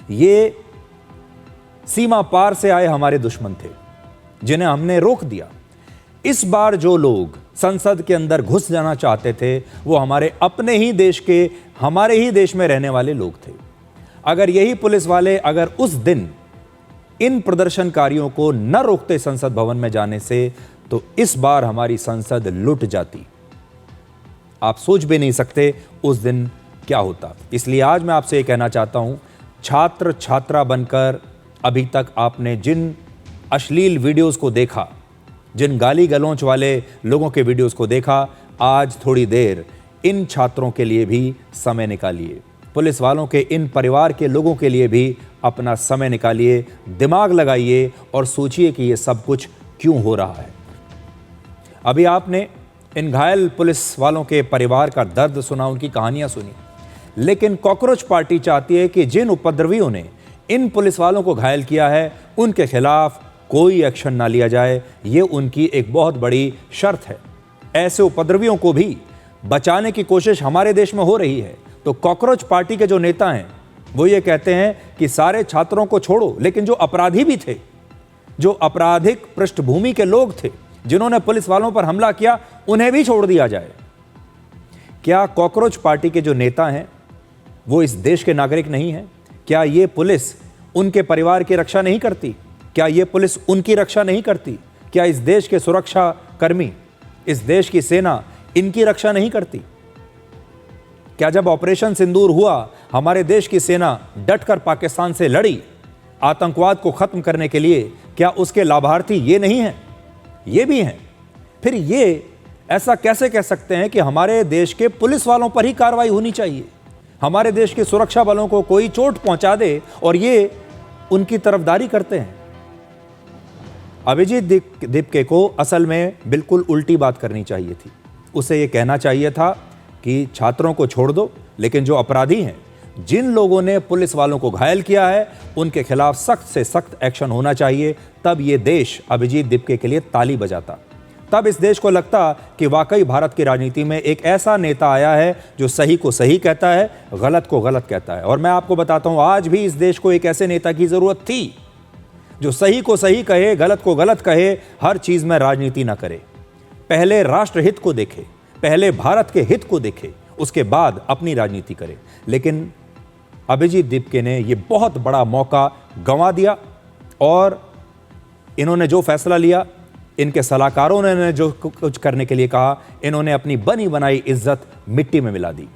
ये सीमा पार से आए हमारे दुश्मन थे जिन्हें हमने रोक दिया। इस बार जो लोग संसद के अंदर घुस जाना चाहते थे वो हमारे अपने ही देश के, हमारे ही देश में रहने वाले लोग थे। अगर यही पुलिस वाले अगर उस दिन इन प्रदर्शनकारियों को न रोकते संसद भवन में जाने से, तो इस बार हमारी संसद लुट जाती। आप सोच भी नहीं सकते उस दिन क्या होता। इसलिए आज मैं आपसे ये कहना चाहता हूं, छात्र छात्रा बनकर अभी तक आपने जिन अश्लील वीडियोस को देखा, जिन गाली गलौच वाले लोगों के वीडियोस को देखा, आज थोड़ी देर इन छात्रों के लिए भी समय निकालिए। पुलिस वालों के इन परिवार के लोगों के लिए भी अपना समय निकालिए, दिमाग लगाइए और सोचिए कि ये सब कुछ क्यों हो रहा है। अभी आपने इन घायल पुलिस वालों के परिवार का दर्द सुना, उनकी कहानियां सुनी, लेकिन कॉकरोच पार्टी चाहती है कि जिन उपद्रवियों ने इन पुलिस वालों को घायल किया है, उनके खिलाफ कोई एक्शन ना लिया जाए, ये उनकी एक बहुत बड़ी शर्त है। ऐसे उपद्रवियों को भी बचाने की कोशिश हमारे देश में हो रही है। तो कॉकरोच पार्टी के जो नेता हैं वो ये कहते हैं कि सारे छात्रों को छोड़ो, लेकिन जो अपराधी भी थे, जो आपराधिक पृष्ठभूमि के लोग थे, जिन्होंने पुलिस वालों पर हमला किया, उन्हें भी छोड़ दिया जाए। क्या कॉकरोच पार्टी के जो नेता हैं वो इस देश के नागरिक नहीं हैं? क्या ये पुलिस उनके परिवार की रक्षा नहीं करती? क्या ये पुलिस उनकी रक्षा नहीं करती? क्या इस देश के सुरक्षा कर्मी, इस देश की सेना इनकी रक्षा नहीं करती? क्या जब ऑपरेशन सिंदूर हुआ, हमारे देश की सेना डटकर पाकिस्तान से लड़ी आतंकवाद को खत्म करने के लिए, क्या उसके लाभार्थी ये नहीं हैं? ये भी हैं। फिर ये ऐसा कैसे कह सकते हैं कि हमारे देश के पुलिस वालों पर ही कार्रवाई होनी चाहिए, हमारे देश के सुरक्षा बलों को कोई चोट पहुंचा दे और ये उनकी तरफदारी करते हैं? अभिजीत दीपके को असल में बिल्कुल उल्टी बात करनी चाहिए थी। उसे ये कहना चाहिए था कि छात्रों को छोड़ दो, लेकिन जो अपराधी हैं, जिन लोगों ने पुलिस वालों को घायल किया है, उनके खिलाफ सख्त से सख्त एक्शन होना चाहिए। तब ये देश अभिजीत दीपके के लिए ताली बजाता। तब इस देश को लगता कि वाकई भारत की राजनीति में एक ऐसा नेता आया है जो सही को सही कहता है, गलत को गलत कहता है। और मैं आपको बताता हूं, आज भी इस देश को एक ऐसे नेता की जरूरत थी जो सही को सही कहे, गलत को गलत कहे, हर चीज में राजनीति ना करे। पहले राष्ट्र हित को देखे, पहले भारत के हित को देखे, उसके बाद अपनी राजनीति करे। लेकिन अभिजीत दीपके ने यह बहुत बड़ा मौका गंवा दिया और इन्होंने जो फैसला लिया, इनके सलाहकारों ने जो कुछ करने के लिए कहा, इन्होंने अपनी बनी बनाई इज्जत मिट्टी में मिला दी।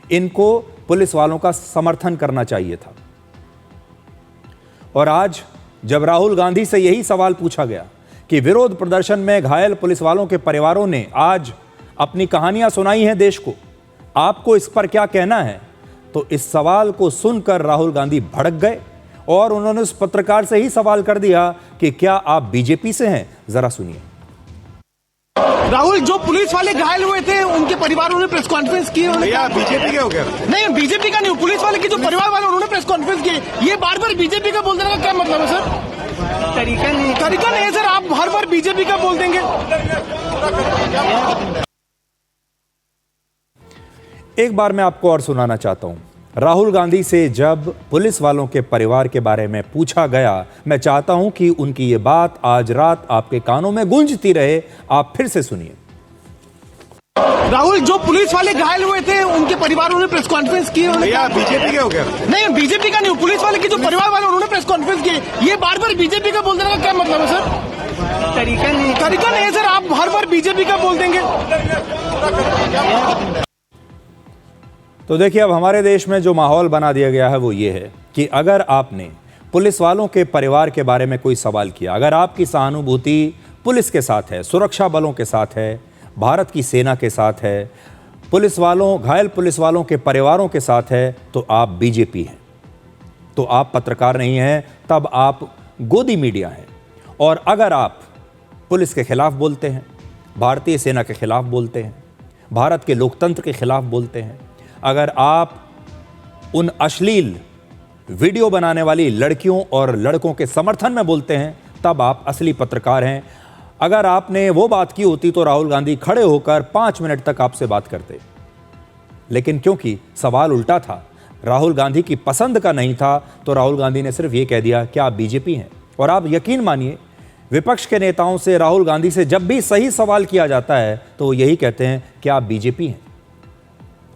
इनको पुलिस वालों का समर्थन करना चाहिए था। और आज जब राहुल गांधी से यही सवाल पूछा गया कि विरोध प्रदर्शन में घायल पुलिस वालों के परिवारों ने आज अपनी कहानियां सुनाई हैं देश को, आपको इस पर क्या कहना है? तो इस सवाल को सुनकर राहुल गांधी भड़क गए और उन्होंने उस पत्रकार से ही सवाल कर दिया कि क्या आप बीजेपी से हैं? जरा सुनिए। राहुल, जो पुलिस वाले घायल हुए थे उनके परिवारों ने प्रेस कॉन्फ्रेंस की। बीजेपी के हो गया? नहीं, बीजेपी का नहीं, पुलिस वाले के जो परिवार वाले उन्होंने प्रेस कॉन्फ्रेंस की। ये बार बार बीजेपी का बोल देने का क्या मतलब है सर? तरीका नहीं है सर, आप हर बार बीजेपी का बोल देंगे। एक बार मैं आपको और सुनाना चाहता हूं। राहुल गांधी से जब पुलिस वालों के परिवार के बारे में पूछा गया, मैं चाहता हूं कि उनकी ये बात आज रात आपके कानों में गूंजती रहे। आप फिर से सुनिए। राहुल, जो पुलिस वाले घायल हुए थे उनके परिवारों ने प्रेस कॉन्फ्रेंस की। बीजेपी के हो गया? नहीं, बीजेपी का नहीं, पुलिस वाले के जो परिवार वाले उन्होंने प्रेस कॉन्फ्रेंस की। ये बार बार बीजेपी का बोल देने का क्या मतलब है सर? तरीका नहीं है सर, आप हर बार बीजेपी का बोल देंगे। तो देखिए, अब हमारे देश में जो माहौल बना दिया गया है वो ये है कि अगर आपने पुलिस वालों के परिवार के बारे में कोई सवाल किया, अगर आपकी सहानुभूति पुलिस के साथ है, सुरक्षा बलों के साथ है, भारत की सेना के साथ है, घायल पुलिस वालों के परिवारों के साथ है, तो आप बीजेपी हैं, तो आप पत्रकार नहीं हैं, तब आप गोदी मीडिया हैं। और अगर आप पुलिस के खिलाफ बोलते हैं, भारतीय सेना के खिलाफ बोलते हैं, भारत के लोकतंत्र के खिलाफ बोलते हैं, अगर आप उन अश्लील वीडियो बनाने वाली लड़कियों और लड़कों के समर्थन में बोलते हैं, तब आप असली पत्रकार हैं। अगर आपने वो बात की होती तो राहुल गांधी खड़े होकर 5 मिनट तक आपसे बात करते, लेकिन क्योंकि सवाल उल्टा था, राहुल गांधी की पसंद का नहीं था, तो राहुल गांधी ने सिर्फ ये कह दिया कि आप बीजेपी हैं। और आप यकीन मानिए, विपक्ष के नेताओं से, राहुल गांधी से जब भी सही सवाल किया जाता है तो वो यही कहते हैं कि आप बीजेपी हैं।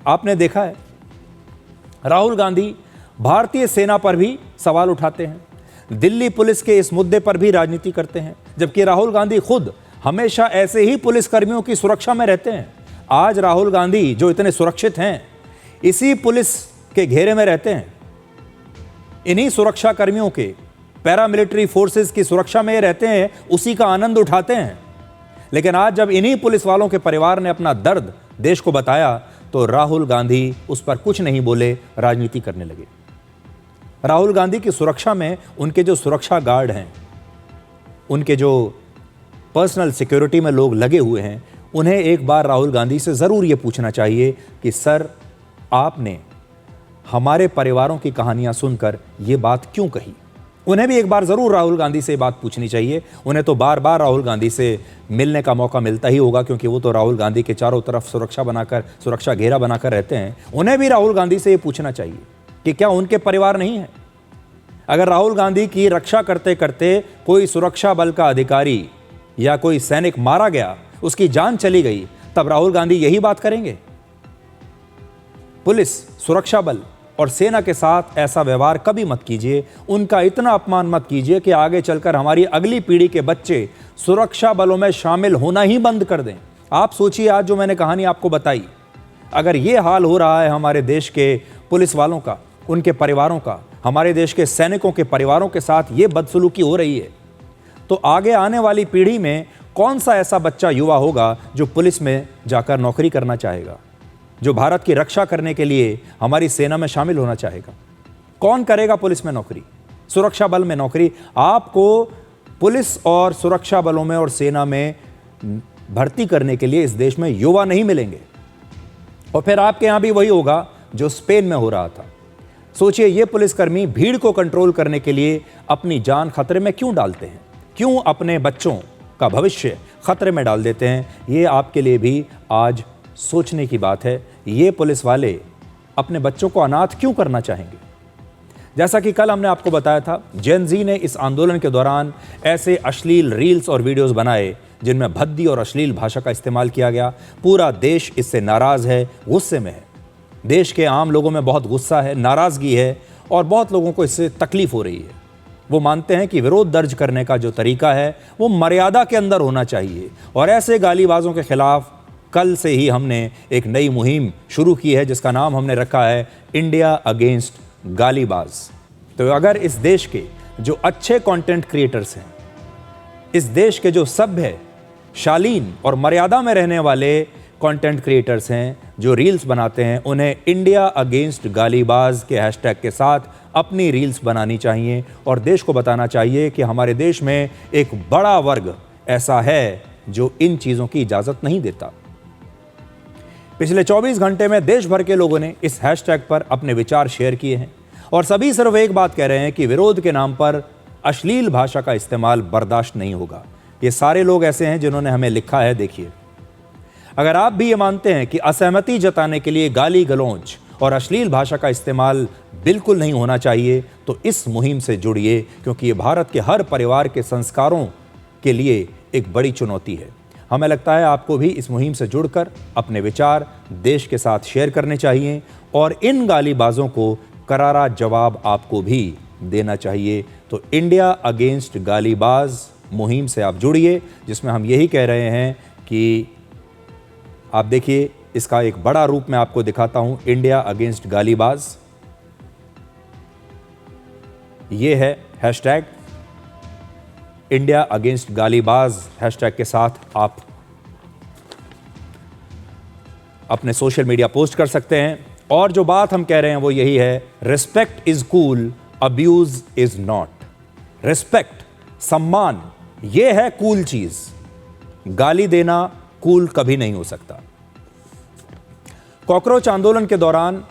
आपने देखा है, राहुल गांधी भारतीय सेना पर भी सवाल उठाते हैं, दिल्ली पुलिस के इस मुद्दे पर भी राजनीति करते हैं, जबकि राहुल गांधी खुद हमेशा ऐसे ही पुलिस कर्मियों की सुरक्षा में रहते हैं। आज राहुल गांधी जो इतने सुरक्षित हैं, इसी पुलिस के घेरे में रहते हैं, इन्हीं सुरक्षा कर्मियों के, पैरामिलिट्री फोर्सेस की सुरक्षा में रहते हैं, उसी का आनंद उठाते हैं। लेकिन आज जब इन्हीं पुलिस वालों के परिवार ने अपना दर्द देश को बताया, तो राहुल गांधी उस पर कुछ नहीं बोले, राजनीति करने लगे। राहुल गांधी की सुरक्षा में उनके जो सुरक्षा गार्ड हैं, उनके जो पर्सनल सिक्योरिटी में लोग लगे हुए हैं, उन्हें एक बार राहुल गांधी से ज़रूर ये पूछना चाहिए कि सर, आपने हमारे परिवारों की कहानियां सुनकर ये बात क्यों कही? उन्हें भी एक बार जरूर राहुल गांधी से बात पूछनी चाहिए। उन्हें तो बार बार राहुल गांधी से मिलने का मौका मिलता ही होगा, क्योंकि वो तो राहुल गांधी के चारों तरफ सुरक्षा घेरा बनाकर रहते हैं। उन्हें भी राहुल गांधी से ये पूछना चाहिए कि क्या उनके परिवार नहीं है। अगर राहुल गांधी की रक्षा करते करते कोई सुरक्षा बल का अधिकारी या कोई सैनिक मारा गया, उसकी जान चली गई, तब राहुल गांधी यही बात करेंगे? पुलिस, सुरक्षा बल और सेना के साथ ऐसा व्यवहार कभी मत कीजिए। उनका इतना अपमान मत कीजिए कि आगे चलकर हमारी अगली पीढ़ी के बच्चे सुरक्षा बलों में शामिल होना ही बंद कर दें। आप सोचिए, आज जो मैंने कहानी आपको बताई, अगर ये हाल हो रहा है हमारे देश के पुलिस वालों का, उनके परिवारों का, हमारे देश के सैनिकों के परिवारों के साथ ये बदसलूकी हो रही है, तो आगे आने वाली पीढ़ी में कौन सा ऐसा बच्चा, युवा होगा जो पुलिस में जाकर नौकरी करना चाहेगा, जो भारत की रक्षा करने के लिए हमारी सेना में शामिल होना चाहेगा? कौन करेगा पुलिस में नौकरी, सुरक्षा बल में नौकरी? आपको पुलिस और सुरक्षा बलों में और सेना में भर्ती करने के लिए इस देश में युवा नहीं मिलेंगे। और फिर आपके यहां भी वही होगा जो स्पेन में हो रहा था। सोचिए, ये पुलिसकर्मी भीड़ को कंट्रोल करने के लिए अपनी जान खतरे में क्यों डालते हैं, क्यों अपने बच्चों का भविष्य खतरे में डाल देते हैं? ये आपके लिए भी आज सोचने की बात है। ये पुलिस वाले अपने बच्चों को अनाथ क्यों करना चाहेंगे? जैसा कि कल हमने आपको बताया था, जेन ज़ी ने इस आंदोलन के दौरान ऐसे अश्लील रील्स और वीडियोस बनाए जिनमें भद्दी और अश्लील भाषा का इस्तेमाल किया गया। पूरा देश इससे नाराज़ है, गुस्से में है। देश के आम लोगों में बहुत गुस्सा है, नाराज़गी है और बहुत लोगों को इससे तकलीफ हो रही है। वो मानते हैं कि विरोध दर्ज करने का जो तरीका है वो मर्यादा के अंदर होना चाहिए। और ऐसे गालीबाजों के खिलाफ कल से ही हमने एक नई मुहिम शुरू की है, जिसका नाम हमने रखा है इंडिया अगेंस्ट गालीबाज। तो अगर इस देश के जो अच्छे कंटेंट क्रिएटर्स हैं, इस देश के जो सभ्य, शालीन और मर्यादा में रहने वाले कंटेंट क्रिएटर्स हैं, जो रील्स बनाते हैं, उन्हें इंडिया अगेंस्ट गालीबाज के हैशटैग के साथ अपनी रील्स बनानी चाहिए और देश को बताना चाहिए कि हमारे देश में एक बड़ा वर्ग ऐसा है जो इन चीज़ों की इजाज़त नहीं देता। पिछले 24 घंटे में देश भर के लोगों ने इस हैशटैग पर अपने विचार शेयर किए हैं और सभी सिर्फ एक बात कह रहे हैं कि विरोध के नाम पर अश्लील भाषा का इस्तेमाल बर्दाश्त नहीं होगा। ये सारे लोग ऐसे हैं जिन्होंने हमें लिखा है। देखिए, अगर आप भी ये मानते हैं कि असहमति जताने के लिए गाली गलौज और अश्लील भाषा का इस्तेमाल बिल्कुल नहीं होना चाहिए, तो इस मुहिम से जुड़िए, क्योंकि ये भारत के हर परिवार के संस्कारों के लिए एक बड़ी चुनौती है। हमें लगता है आपको भी इस मुहिम से जुड़कर अपने विचार देश के साथ शेयर करने चाहिए और इन गालीबाजों को करारा जवाब आपको भी देना चाहिए। तो इंडिया अगेंस्ट गालीबाज मुहिम से आप जुड़िए, जिसमें हम यही कह रहे हैं कि आप देखिए, इसका एक बड़ा रूप मैं आपको दिखाता हूं। इंडिया अगेंस्ट गालीबाज, ये है हैशटैग इंडिया अगेंस्ट गालीबाज। हैशटैग के साथ आप अपने सोशल मीडिया पोस्ट कर सकते हैं। और जो बात हम कह रहे हैं वो यही है, respect is cool, abuse is not. Respect, सम्मान, ये है कूल चीज। गाली देना कूल कभी नहीं हो सकता। कॉकरोच आंदोलन के दौरान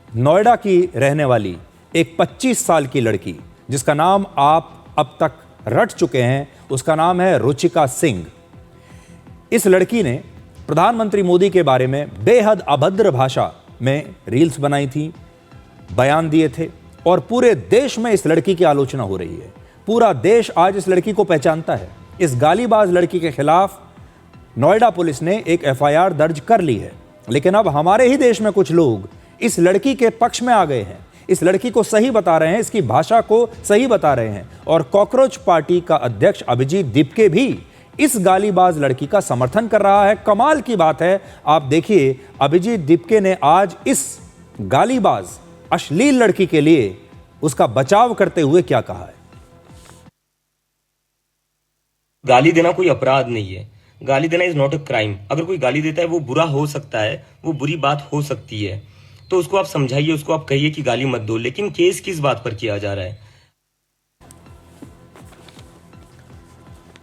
नोएडा की रहने वाली एक 25 साल की लड़की, जिसका नाम आप अब तक रट चुके हैं, उसका नाम है रुचिका सिंह। इस लड़की ने प्रधानमंत्री मोदी के बारे में बेहद अभद्र भाषा में रील्स बनाई थी, बयान दिए थे और पूरे देश में इस लड़की की आलोचना हो रही है। पूरा देश आज इस लड़की को पहचानता है। इस गालीबाज लड़की के खिलाफ नोएडा पुलिस ने एक एफआईआर दर्ज कर ली है, लेकिन अब हमारे ही देश में कुछ लोग इस लड़की के पक्ष में आ गए हैं, इस लड़की को सही बता रहे हैं, इसकी भाषा को सही बता रहे हैं। और कॉकरोच पार्टी का अध्यक्ष अभिजीत दीपके भी इस गालीबाज लड़की का समर्थन कर रहा है। कमाल की बात है, आप देखिए, अभिजीत दीपके ने आज इस गालीबाज अश्लील लड़की के लिए उसका बचाव करते हुए क्या कहा है। गाली देना कोई अपराध नहीं है। गाली देना इज नॉट अ क्राइम। अगर कोई गाली देता है वो बुरा हो सकता है, वो बुरी बात हो सकती है, तो उसको आप समझाइए, उसको आप कहिए कि गाली मत दो। लेकिन केस किस बात पर किया जा रहा है?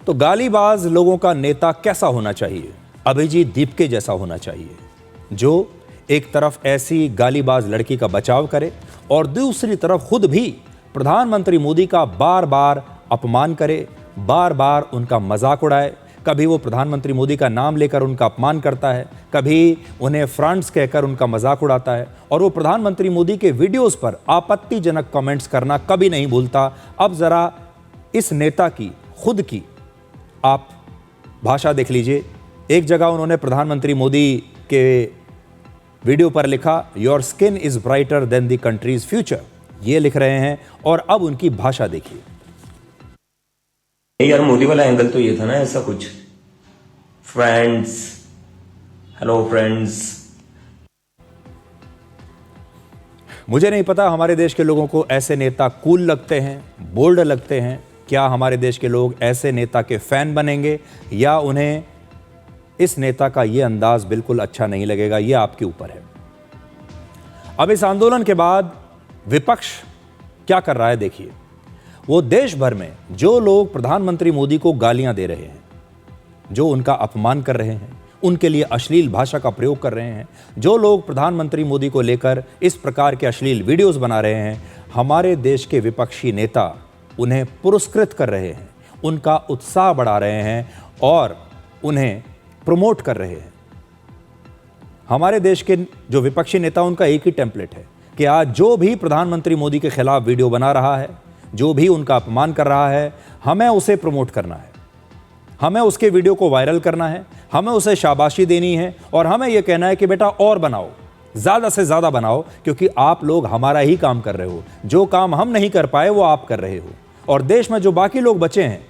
तो गालीबाज लोगों का नेता कैसा होना चाहिए? अभिजीत दीपके जैसा होना चाहिए, जो एक तरफ ऐसी गालीबाज लड़की का बचाव करे और दूसरी तरफ खुद भी प्रधानमंत्री मोदी का बार बार अपमान करे, बार बार उनका मजाक उड़ाए। कभी वो प्रधानमंत्री मोदी का नाम लेकर उनका अपमान करता है, कभी उन्हें फ्रांस कहकर उनका मजाक उड़ाता है, और वो प्रधानमंत्री मोदी के वीडियोस पर आपत्तिजनक कमेंट्स करना कभी नहीं भूलता। अब ज़रा इस नेता की खुद की आप भाषा देख लीजिए। एक जगह उन्होंने प्रधानमंत्री मोदी के वीडियो पर लिखा, your skin is brighter then the countries future, ये लिख रहे हैं, और अब उनकी भाषा देखिए। यार मोदी वाला एंगल तो ये था ना, ऐसा कुछ फ्रेंड्स, हेलो फ्रेंड्स। मुझे नहीं पता हमारे देश के लोगों को ऐसे नेता कूल लगते हैं, बोल्ड लगते हैं। क्या हमारे देश के लोग ऐसे नेता के फैन बनेंगे, या उन्हें इस नेता का ये अंदाज बिल्कुल अच्छा नहीं लगेगा, ये आपके ऊपर है। अब इस आंदोलन के बाद विपक्ष क्या कर रहा है देखिए। वो देश भर में जो लोग प्रधानमंत्री मोदी को गालियां दे रहे हैं, जो उनका अपमान कर रहे हैं, उनके लिए अश्लील भाषा का प्रयोग कर रहे हैं, जो लोग प्रधानमंत्री मोदी को लेकर इस प्रकार के अश्लील वीडियोस बना रहे हैं, हमारे देश के विपक्षी नेता उन्हें पुरस्कृत कर रहे हैं, उनका उत्साह बढ़ा रहे हैं और उन्हें प्रमोट कर रहे हैं। हमारे देश के जो विपक्षी नेता, उनका एक ही टेम्पलेट है कि आज जो भी प्रधानमंत्री मोदी के खिलाफ वीडियो बना रहा है, जो भी उनका अपमान कर रहा है, हमें उसे प्रमोट करना है, हमें उसके वीडियो को वायरल करना है, हमें उसे शाबाशी देनी है, और हमें यह कहना है कि बेटा और बनाओ, ज़्यादा से ज़्यादा बनाओ, क्योंकि आप लोग हमारा ही काम कर रहे हो। जो काम हम नहीं कर पाए वो आप कर रहे हो, और देश में जो बाकी लोग बचे हैं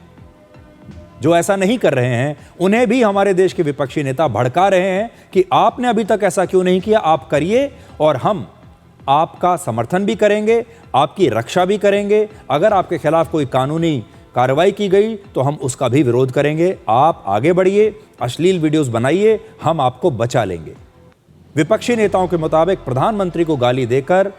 जो ऐसा नहीं कर रहे हैं, उन्हें भी हमारे देश के विपक्षी नेता भड़का रहे हैं कि आपने अभी तक ऐसा क्यों नहीं किया, आप करिए, और हम आपका समर्थन भी करेंगे, आपकी रक्षा भी करेंगे। अगर आपके खिलाफ कोई कानूनी कार्रवाई की गई तो हम उसका भी विरोध करेंगे। आप आगे बढ़िए, अश्लील वीडियोस बनाइए, हम आपको बचा लेंगे। विपक्षी नेताओं के मुताबिक प्रधानमंत्री को गाली देकर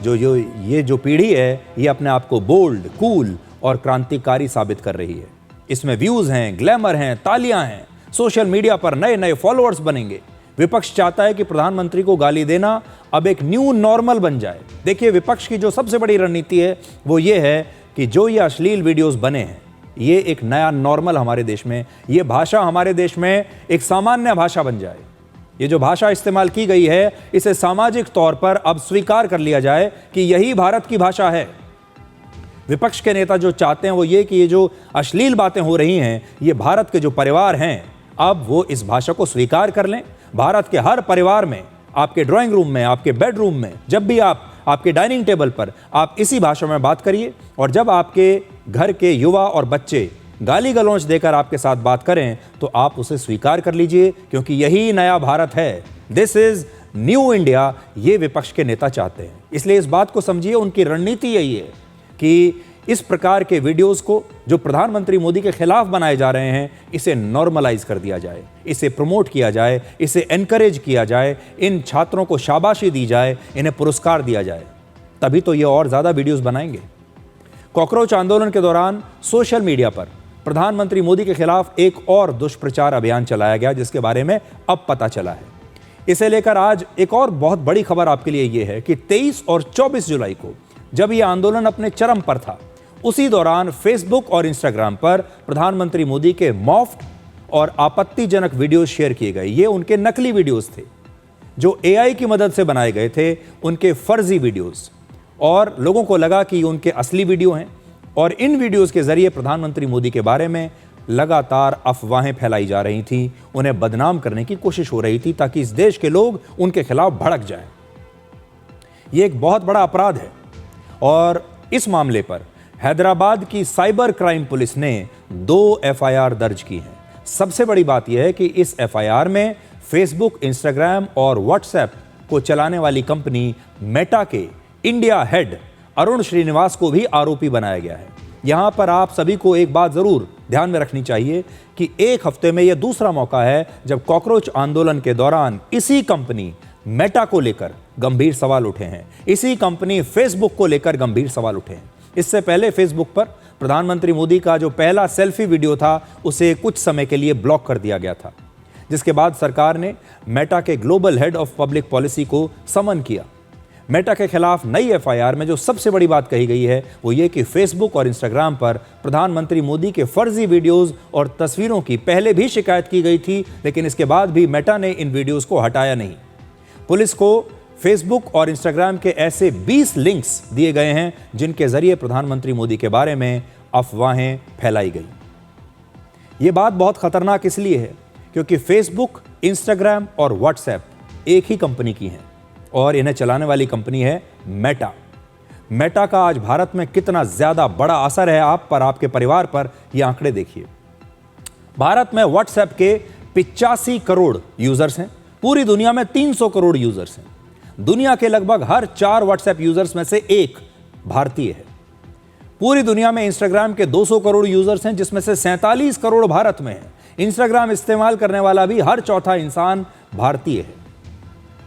ये जो पीढ़ी है, ये अपने आप को बोल्ड, कूल और क्रांतिकारी साबित कर रही है। इसमें व्यूज हैं, ग्लैमर हैं, तालियां हैं, सोशल मीडिया पर नए नए फॉलोअर्स बनेंगे। विपक्ष चाहता है कि प्रधानमंत्री को गाली देना अब एक न्यू नॉर्मल बन जाए। देखिए, विपक्ष की जो सबसे बड़ी रणनीति है वो ये है कि जो ये अश्लील वीडियोस बने हैं, ये एक नया नॉर्मल हमारे देश में, ये भाषा हमारे देश में एक सामान्य भाषा बन जाए। ये जो भाषा इस्तेमाल की गई है, इसे सामाजिक तौर पर अब स्वीकार कर लिया जाए कि यही भारत की भाषा है। विपक्ष के नेता जो चाहते हैं वो ये कि ये जो अश्लील बातें हो रही हैं, ये भारत के जो परिवार हैं, अब वो इस भाषा को स्वीकार कर लें। भारत के हर परिवार में, आपके ड्राइंग रूम में, आपके बेडरूम में, जब भी आपके डाइनिंग टेबल पर आप इसी भाषा में बात करिए, और जब आपके घर के युवा और बच्चे गाली गलौज देकर आपके साथ बात करें तो आप उसे स्वीकार कर लीजिए, क्योंकि यही नया भारत है। दिस इज न्यू इंडिया, ये विपक्ष के नेता चाहते हैं। इसलिए इस बात को समझिए, उनकी रणनीति यही है कि इस प्रकार के वीडियोस को जो प्रधानमंत्री मोदी के खिलाफ बनाए जा रहे हैं, इसे नॉर्मलाइज कर दिया जाए, इसे प्रमोट किया जाए, इसे एनकरेज किया जाए, इन छात्रों को शाबाशी दी जाए, इन्हें पुरस्कार दिया जाए, तभी तो ये और ज़्यादा वीडियोस बनाएंगे। कॉकरोच आंदोलन के दौरान सोशल मीडिया पर प्रधानमंत्री मोदी के खिलाफ एक और दुष्प्रचार अभियान चलाया गया, जिसके बारे में अब पता चला है। इसे लेकर आज एक और बहुत बड़ी खबर आपके लिए यह है कि 23 और 24 जुलाई को जब यह आंदोलन अपने चरम पर था, उसी दौरान फेसबुक और इंस्टाग्राम पर प्रधानमंत्री मोदी के मॉफ्ड और आपत्तिजनक वीडियोस शेयर किए गए। ये उनके नकली वीडियोस थे जो एआई की मदद से बनाए गए थे, उनके फर्जी वीडियोस, और लोगों को लगा कि उनके असली वीडियो हैं, और इन वीडियोस के जरिए प्रधानमंत्री मोदी के बारे में लगातार अफवाहें फैलाई जा रही थी, उन्हें बदनाम करने की कोशिश हो रही थी ताकि इस देश के लोग उनके खिलाफ भड़क जाएं। यह एक बहुत बड़ा अपराध है, और इस मामले पर हैदराबाद की साइबर क्राइम पुलिस ने 2 एफआईआर दर्ज की हैं। सबसे बड़ी बात यह है कि इस एफआईआर में फेसबुक, इंस्टाग्राम और व्हाट्सएप को चलाने वाली कंपनी मेटा के इंडिया हेड अरुण श्रीनिवास को भी आरोपी बनाया गया है। यहां पर आप सभी को एक बात जरूर ध्यान में रखनी चाहिए कि एक हफ्ते में यह दूसरा मौका है जब कॉकरोच आंदोलन के दौरान इसी कंपनी मेटा को लेकर गंभीर सवाल उठे हैं, इसी कंपनी फेसबुक को लेकर गंभीर सवाल उठे हैं। इससे पहले फेसबुक पर प्रधानमंत्री मोदी का जो पहला सेल्फी वीडियो था, उसे कुछ समय के लिए ब्लॉक कर दिया गया था, जिसके बाद सरकार ने मेटा के global head of public policy को समन किया। मेटा के खिलाफ नई एफआईआर में जो सबसे बड़ी बात कही गई है वो ये कि फेसबुक और इंस्टाग्राम पर प्रधानमंत्री मोदी के फर्जी वीडियोस और तस्वीरों की पहले भी शिकायत की गई थी, लेकिन इसके बाद भी मेटा ने इन वीडियोस को हटाया नहीं। पुलिस को फेसबुक और इंस्टाग्राम के ऐसे 20 लिंक्स दिए गए हैं जिनके जरिए प्रधानमंत्री मोदी के बारे में अफवाहें फैलाई गई। ये बात बहुत खतरनाक इसलिए है क्योंकि फेसबुक, इंस्टाग्राम और व्हाट्सएप एक ही कंपनी की हैं और इन्हें चलाने वाली कंपनी है मेटा। मेटा का आज भारत में कितना ज्यादा बड़ा असर है आप पर, आपके परिवार पर, ये आंकड़े देखिए। भारत में व्हाट्सएप के 85 करोड़ यूजर्स हैं, पूरी दुनिया में 300 करोड़ यूजर्स हैं। दुनिया के लगभग हर 4 व्हाट्सएप यूजर्स में से एक भारतीय है। पूरी दुनिया में इंस्टाग्राम के 200 करोड़ यूजर्स हैं जिसमें से 47 करोड़ भारत में हैं। इंस्टाग्राम इस्तेमाल करने वाला भी हर चौथा इंसान भारतीय है।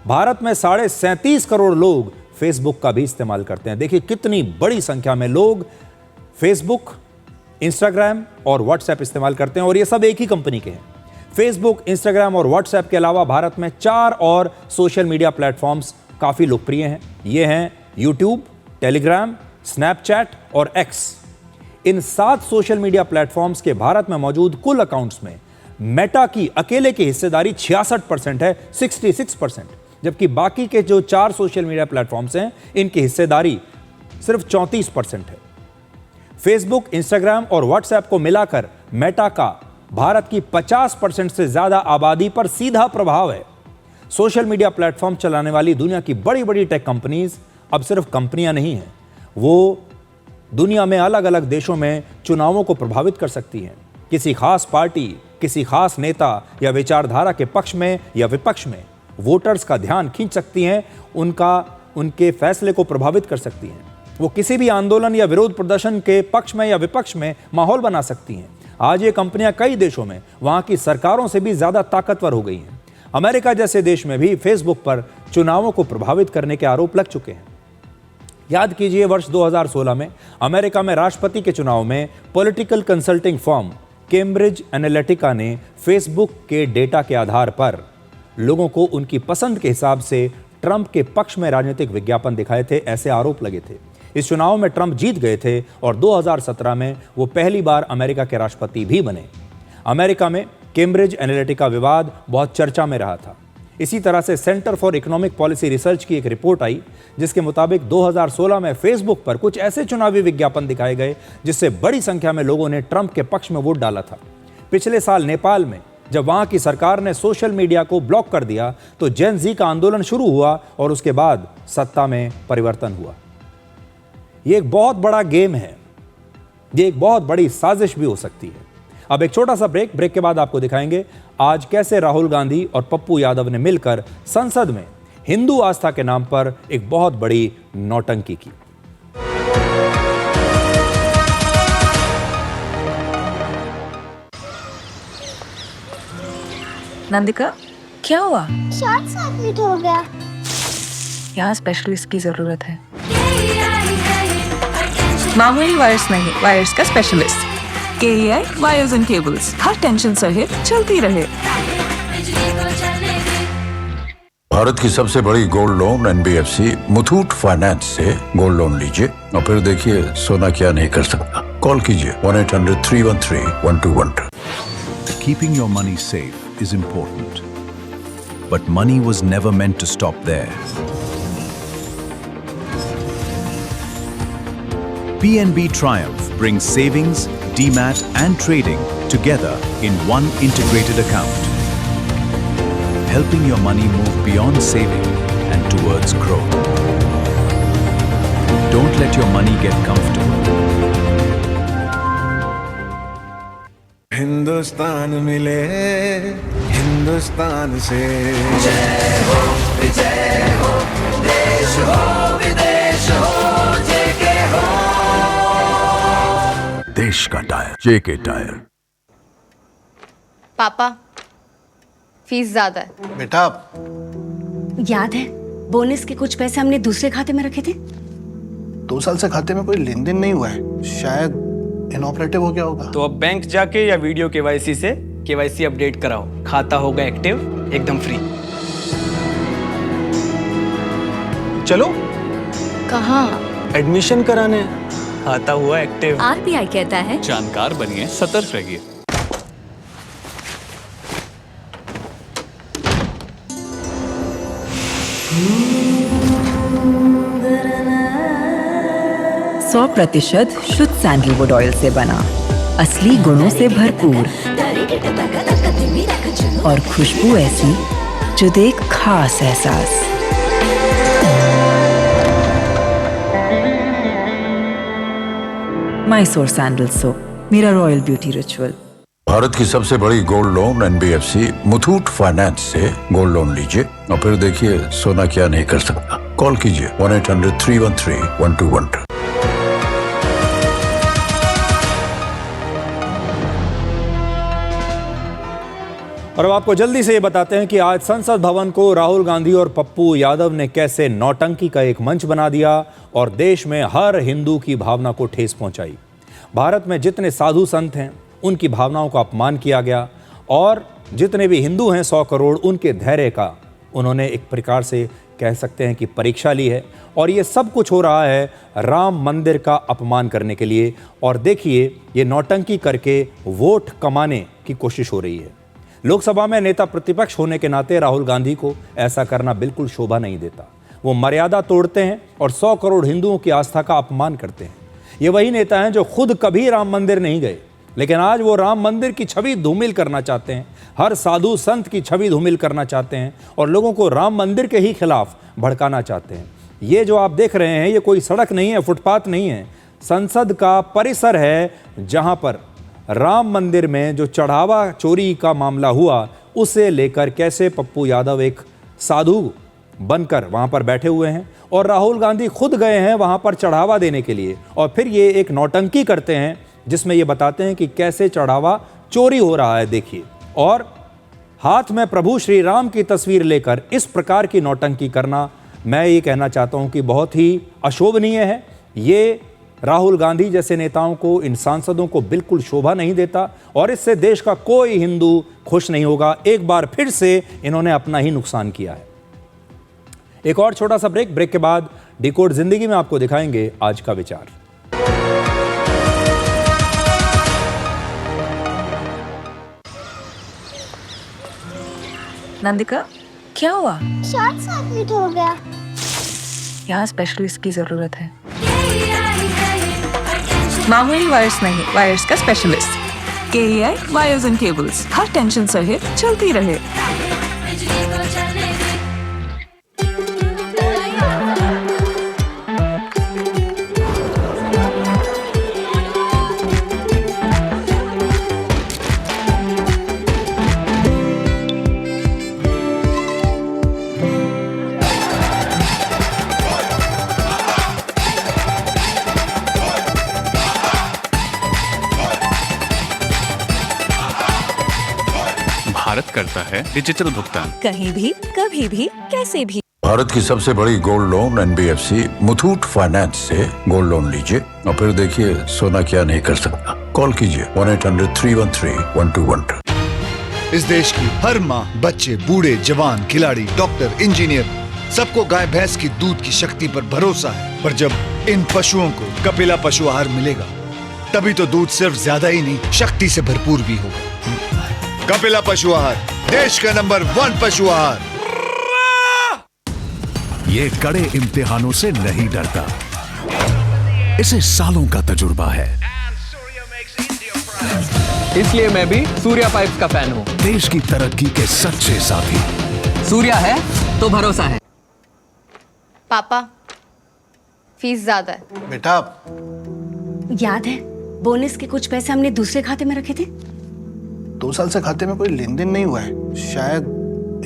भारत में 37.5 करोड़ लोग फेसबुक का भी इस्तेमाल करते हैं। देखिए कितनी बड़ी संख्या में लोग फेसबुक, इंस्टाग्राम और व्हाट्सएप इस्तेमाल करते हैं और ये सब एक ही कंपनी के हैं। फेसबुक, इंस्टाग्राम और व्हाट्सएप के अलावा भारत में 4 और सोशल मीडिया प्लेटफॉर्म्स काफी लोकप्रिय हैं। ये हैं यूट्यूब, टेलीग्राम, स्नैपचैट और एक्स। इन 7 सोशल मीडिया प्लेटफॉर्म्स के भारत में मौजूद कुल अकाउंट्स में मेटा की अकेले की हिस्सेदारी 66% है, 66%, जबकि बाकी के जो 4 सोशल मीडिया प्लेटफॉर्म्स हैं इनकी हिस्सेदारी सिर्फ 34% है। फेसबुक, इंस्टाग्राम और व्हाट्सएप को मिलाकर मेटा का भारत की 50% से ज्यादा आबादी पर सीधा प्रभाव है। सोशल मीडिया प्लेटफॉर्म चलाने वाली दुनिया की बड़ी बड़ी टेक कंपनीज अब सिर्फ कंपनियां नहीं हैं, वो दुनिया में अलग अलग देशों में चुनावों को प्रभावित कर सकती हैं। किसी खास पार्टी, किसी खास नेता या विचारधारा के पक्ष में या विपक्ष में वोटर्स का ध्यान खींच सकती हैं, उनके फैसले को प्रभावित कर सकती हैं। वो किसी भी आंदोलन या विरोध प्रदर्शन के पक्ष में या विपक्ष में माहौल बना सकती हैं। आज ये कंपनियां कई देशों में वहां की सरकारों से भी ज्यादा ताकतवर हो गई हैं। अमेरिका जैसे देश में भी फेसबुक पर चुनावों को प्रभावित करने के आरोप लग चुके हैं। याद कीजिए वर्ष 2016 में अमेरिका में राष्ट्रपति के चुनाव में political consulting firm Cambridge Analytica ने फेसबुक के डेटा के आधार पर लोगों को उनकी पसंद के हिसाब से ट्रंप के पक्ष में राजनीतिक विज्ञापन दिखाए थे, ऐसे आरोप लगे थे। इस चुनाव में ट्रंप जीत गए थे और 2017 में वो पहली बार अमेरिका के राष्ट्रपति भी बने। अमेरिका में कैम्ब्रिज एनालिटिका विवाद बहुत चर्चा में रहा था। इसी तरह से centre for economic policy research की एक रिपोर्ट आई जिसके मुताबिक 2016 में फेसबुक पर कुछ ऐसे चुनावी विज्ञापन दिखाए गए जिससे बड़ी संख्या में लोगों ने ट्रंप के पक्ष में वोट डाला था। पिछले साल नेपाल में जब वहां की सरकार ने सोशल मीडिया को ब्लॉक कर दिया तो जेन जी का आंदोलन शुरू हुआ और उसके बाद सत्ता में परिवर्तन हुआ। यह एक बहुत बड़ा गेम है, यह एक बहुत बड़ी साजिश भी हो सकती है। अब एक छोटा सा ब्रेक के बाद आपको दिखाएंगे आज कैसे राहुल गांधी और पप्पू यादव ने मिलकर संसद में हिंदू आस्था के नाम पर एक बहुत बड़ी नौटंकी की। नंदिका, क्या हुआ? शॉर्ट सर्किट हो गया। यहाँ स्पेशलिस्ट की जरूरत है, मामूली वायर्स नहीं, वायर्स का specialist. KEI wires and cables, her tension सहे चलती रहे। भारत की सबसे बड़ी gold loan NBFC Muthoot finance से गोल्ड लोन लीजिए और फिर देखिए सोना क्या नहीं कर सकता। कॉल कीजिए 1-800-313-1212। Keeping your money safe is important, but money was never meant to stop there. PNB Triumph brings savings, DMAT and trading together in one integrated account, helping your money move beyond saving and towards growth. Don't let your money get comfortable. Hindustan मिले हिंदुस्तान से। जय हो देश हो विदेश हो जेके हो। देश का टायर JK टायर। पापा, फीस ज्यादा है। बेटा, याद है बोनस के कुछ पैसे हमने दूसरे खाते में रखे थे? 2 साल से खाते में कोई लेन देन नहीं हुआ है, शायद इनऑपरेटिव हो गया होगा। तो अब बैंक जाके या वीडियो KYC से KYC अपडेट कराओ, खाता होगा एक्टिव एकदम फ्री। चलो कहाँ? एडमिशन कराने। आता हुआ एक्टिव। आरबीआई कहता है जानकार बनिए, सतर्क रहिए। सौ प्रतिशत शुद्ध सैंडलवुड ऑयल से बना, असली गुणों से भरपूर और खुशबू ऐसी जो दे एक खास एहसास। मैसूर सैंडल सोप, मेरा रॉयल ब्यूटी रिचुअल। भारत की सबसे बड़ी gold loan NBFC Muthoot finance से गोल्ड लोन लीजिए और फिर देखिए सोना क्या नहीं कर सकता। कॉल कीजिए 1-800-313-1212। और अब आपको जल्दी से ये बताते हैं कि आज संसद भवन को राहुल गांधी और पप्पू यादव ने कैसे नौटंकी का एक मंच बना दिया और देश में हर हिंदू की भावना को ठेस पहुंचाई। भारत में जितने साधु संत हैं उनकी भावनाओं का अपमान किया गया और जितने भी हिंदू हैं 100 करोड़, उनके धैर्य का उन्होंने एक प्रकार से कह सकते हैं कि परीक्षा ली है। और ये सब कुछ हो रहा है राम मंदिर का अपमान करने के लिए। और देखिए, ये नौटंकी करके वोट कमाने की कोशिश हो रही है। लोकसभा में नेता प्रतिपक्ष होने के नाते राहुल गांधी को ऐसा करना बिल्कुल शोभा नहीं देता। वो मर्यादा तोड़ते हैं और 100 करोड़ हिंदुओं की आस्था का अपमान करते हैं। ये वही नेता हैं जो खुद कभी राम मंदिर नहीं गए, लेकिन आज वो राम मंदिर की छवि धूमिल करना चाहते हैं, हर साधु संत की छवि धूमिल करना चाहते हैं और लोगों को राम मंदिर के ही खिलाफ भड़काना चाहते हैं। ये जो आप देख रहे हैं, ये कोई सड़क नहीं है, फुटपाथ नहीं है, संसद का परिसर है, जहां पर राम मंदिर में जो चढ़ावा चोरी का मामला हुआ उसे लेकर कैसे पप्पू यादव एक साधु बनकर वहां पर बैठे हुए हैं और राहुल गांधी खुद गए हैं वहां पर चढ़ावा देने के लिए और फिर ये एक नौटंकी करते हैं जिसमें ये बताते हैं कि कैसे चढ़ावा चोरी हो रहा है। देखिए, और हाथ में प्रभु श्री राम की तस्वीर लेकर इस प्रकार की नौटंकी करना, मैं ये कहना चाहता हूं कि बहुत ही अशोभनीय है। ये राहुल गांधी जैसे नेताओं को, इन सांसदों को बिल्कुल शोभा नहीं देता और इससे देश का कोई हिंदू खुश नहीं होगा। एक बार फिर से इन्होंने अपना ही नुकसान किया है। एक और छोटा सा ब्रेक के बाद डिकोड जिंदगी में आपको दिखाएंगे आज का विचार। नंदिका, क्या हुआ? शॉर्ट सर्किट हो गया। यहाँ स्पेशलिस्ट की जरूरत है। मामूली वायर्स नहीं, वायर्स का specialist. KEI wires and cables, her tension सहित चलती रहे। भारत करता है डिजिटल भुगतान, कहीं भी, कभी भी, कैसे भी। भारत की सबसे बड़ी gold loan NBFC Muthoot finance से गोल्ड लोन लीजिए और फिर देखिए सोना क्या नहीं कर सकता। कॉल कीजिए 1-800-313-1212। इस देश की हर माँ, बच्चे, बूढ़े, जवान, खिलाड़ी, डॉक्टर, इंजीनियर, सबको गाय भैंस की दूध की शक्ति पर भरोसा है। पर जब इन पशुओं को कपिला पशु आहार मिलेगा, तभी तो दूध सिर्फ ज्यादा ही नहीं, शक्ति से भरपूर भी होगा। कपिला पशु आहार, देश का नंबर 1 पशु आहार। ये कड़े इम्तिहानों से नहीं डरता, इसे सालों का तजुर्बा है। इसलिए मैं भी सूर्या पाइप्स का फैन हूँ। देश की तरक्की के सच्चे साथी। सूर्या है तो भरोसा है। पापा, फीस ज्यादा है। बेटा, याद है बोनस के कुछ पैसे हमने दूसरे खाते में रखे थे? 2 साल से खाते में कोई लेन देन नहीं हुआ है, शायद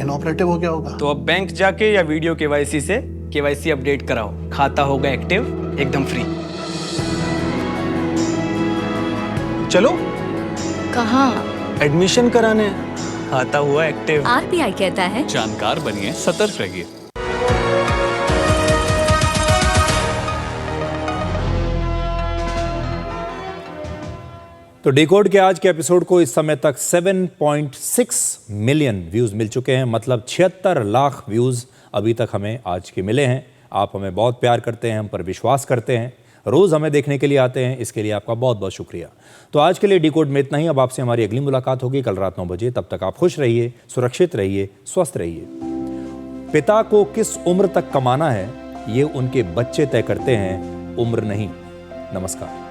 इनऑपरेटिव हो गया होगा। तो अब बैंक जाके या वीडियो KYC से KYC अपडेट कराओ, खाता होगा एक्टिव, एकदम फ्री। चलो कहाँ? एडमिशन कराने। आता हुआ एक्टिव। RBI कहता है जानकार बनिए, सतर्क रहिए। तो डिकोड के आज के एपिसोड को इस समय तक 7.6 मिलियन व्यूज मिल चुके हैं, मतलब 76 लाख व्यूज अभी तक हमें आज के मिले हैं। आप हमें बहुत प्यार करते हैं, हम पर विश्वास करते हैं, रोज़ हमें देखने के लिए आते हैं। इसके लिए आपका बहुत बहुत शुक्रिया। तो आज के लिए डिकोड में इतना ही। अब आपसे हमारी अगली मुलाकात होगी कल रात 9 बजे। तब तक आप खुश रहिए, सुरक्षित रहिए, स्वस्थ रहिए। पिता को किस उम्र तक कमाना है ये उनके बच्चे तय करते हैं, उम्र नहीं। नमस्कार।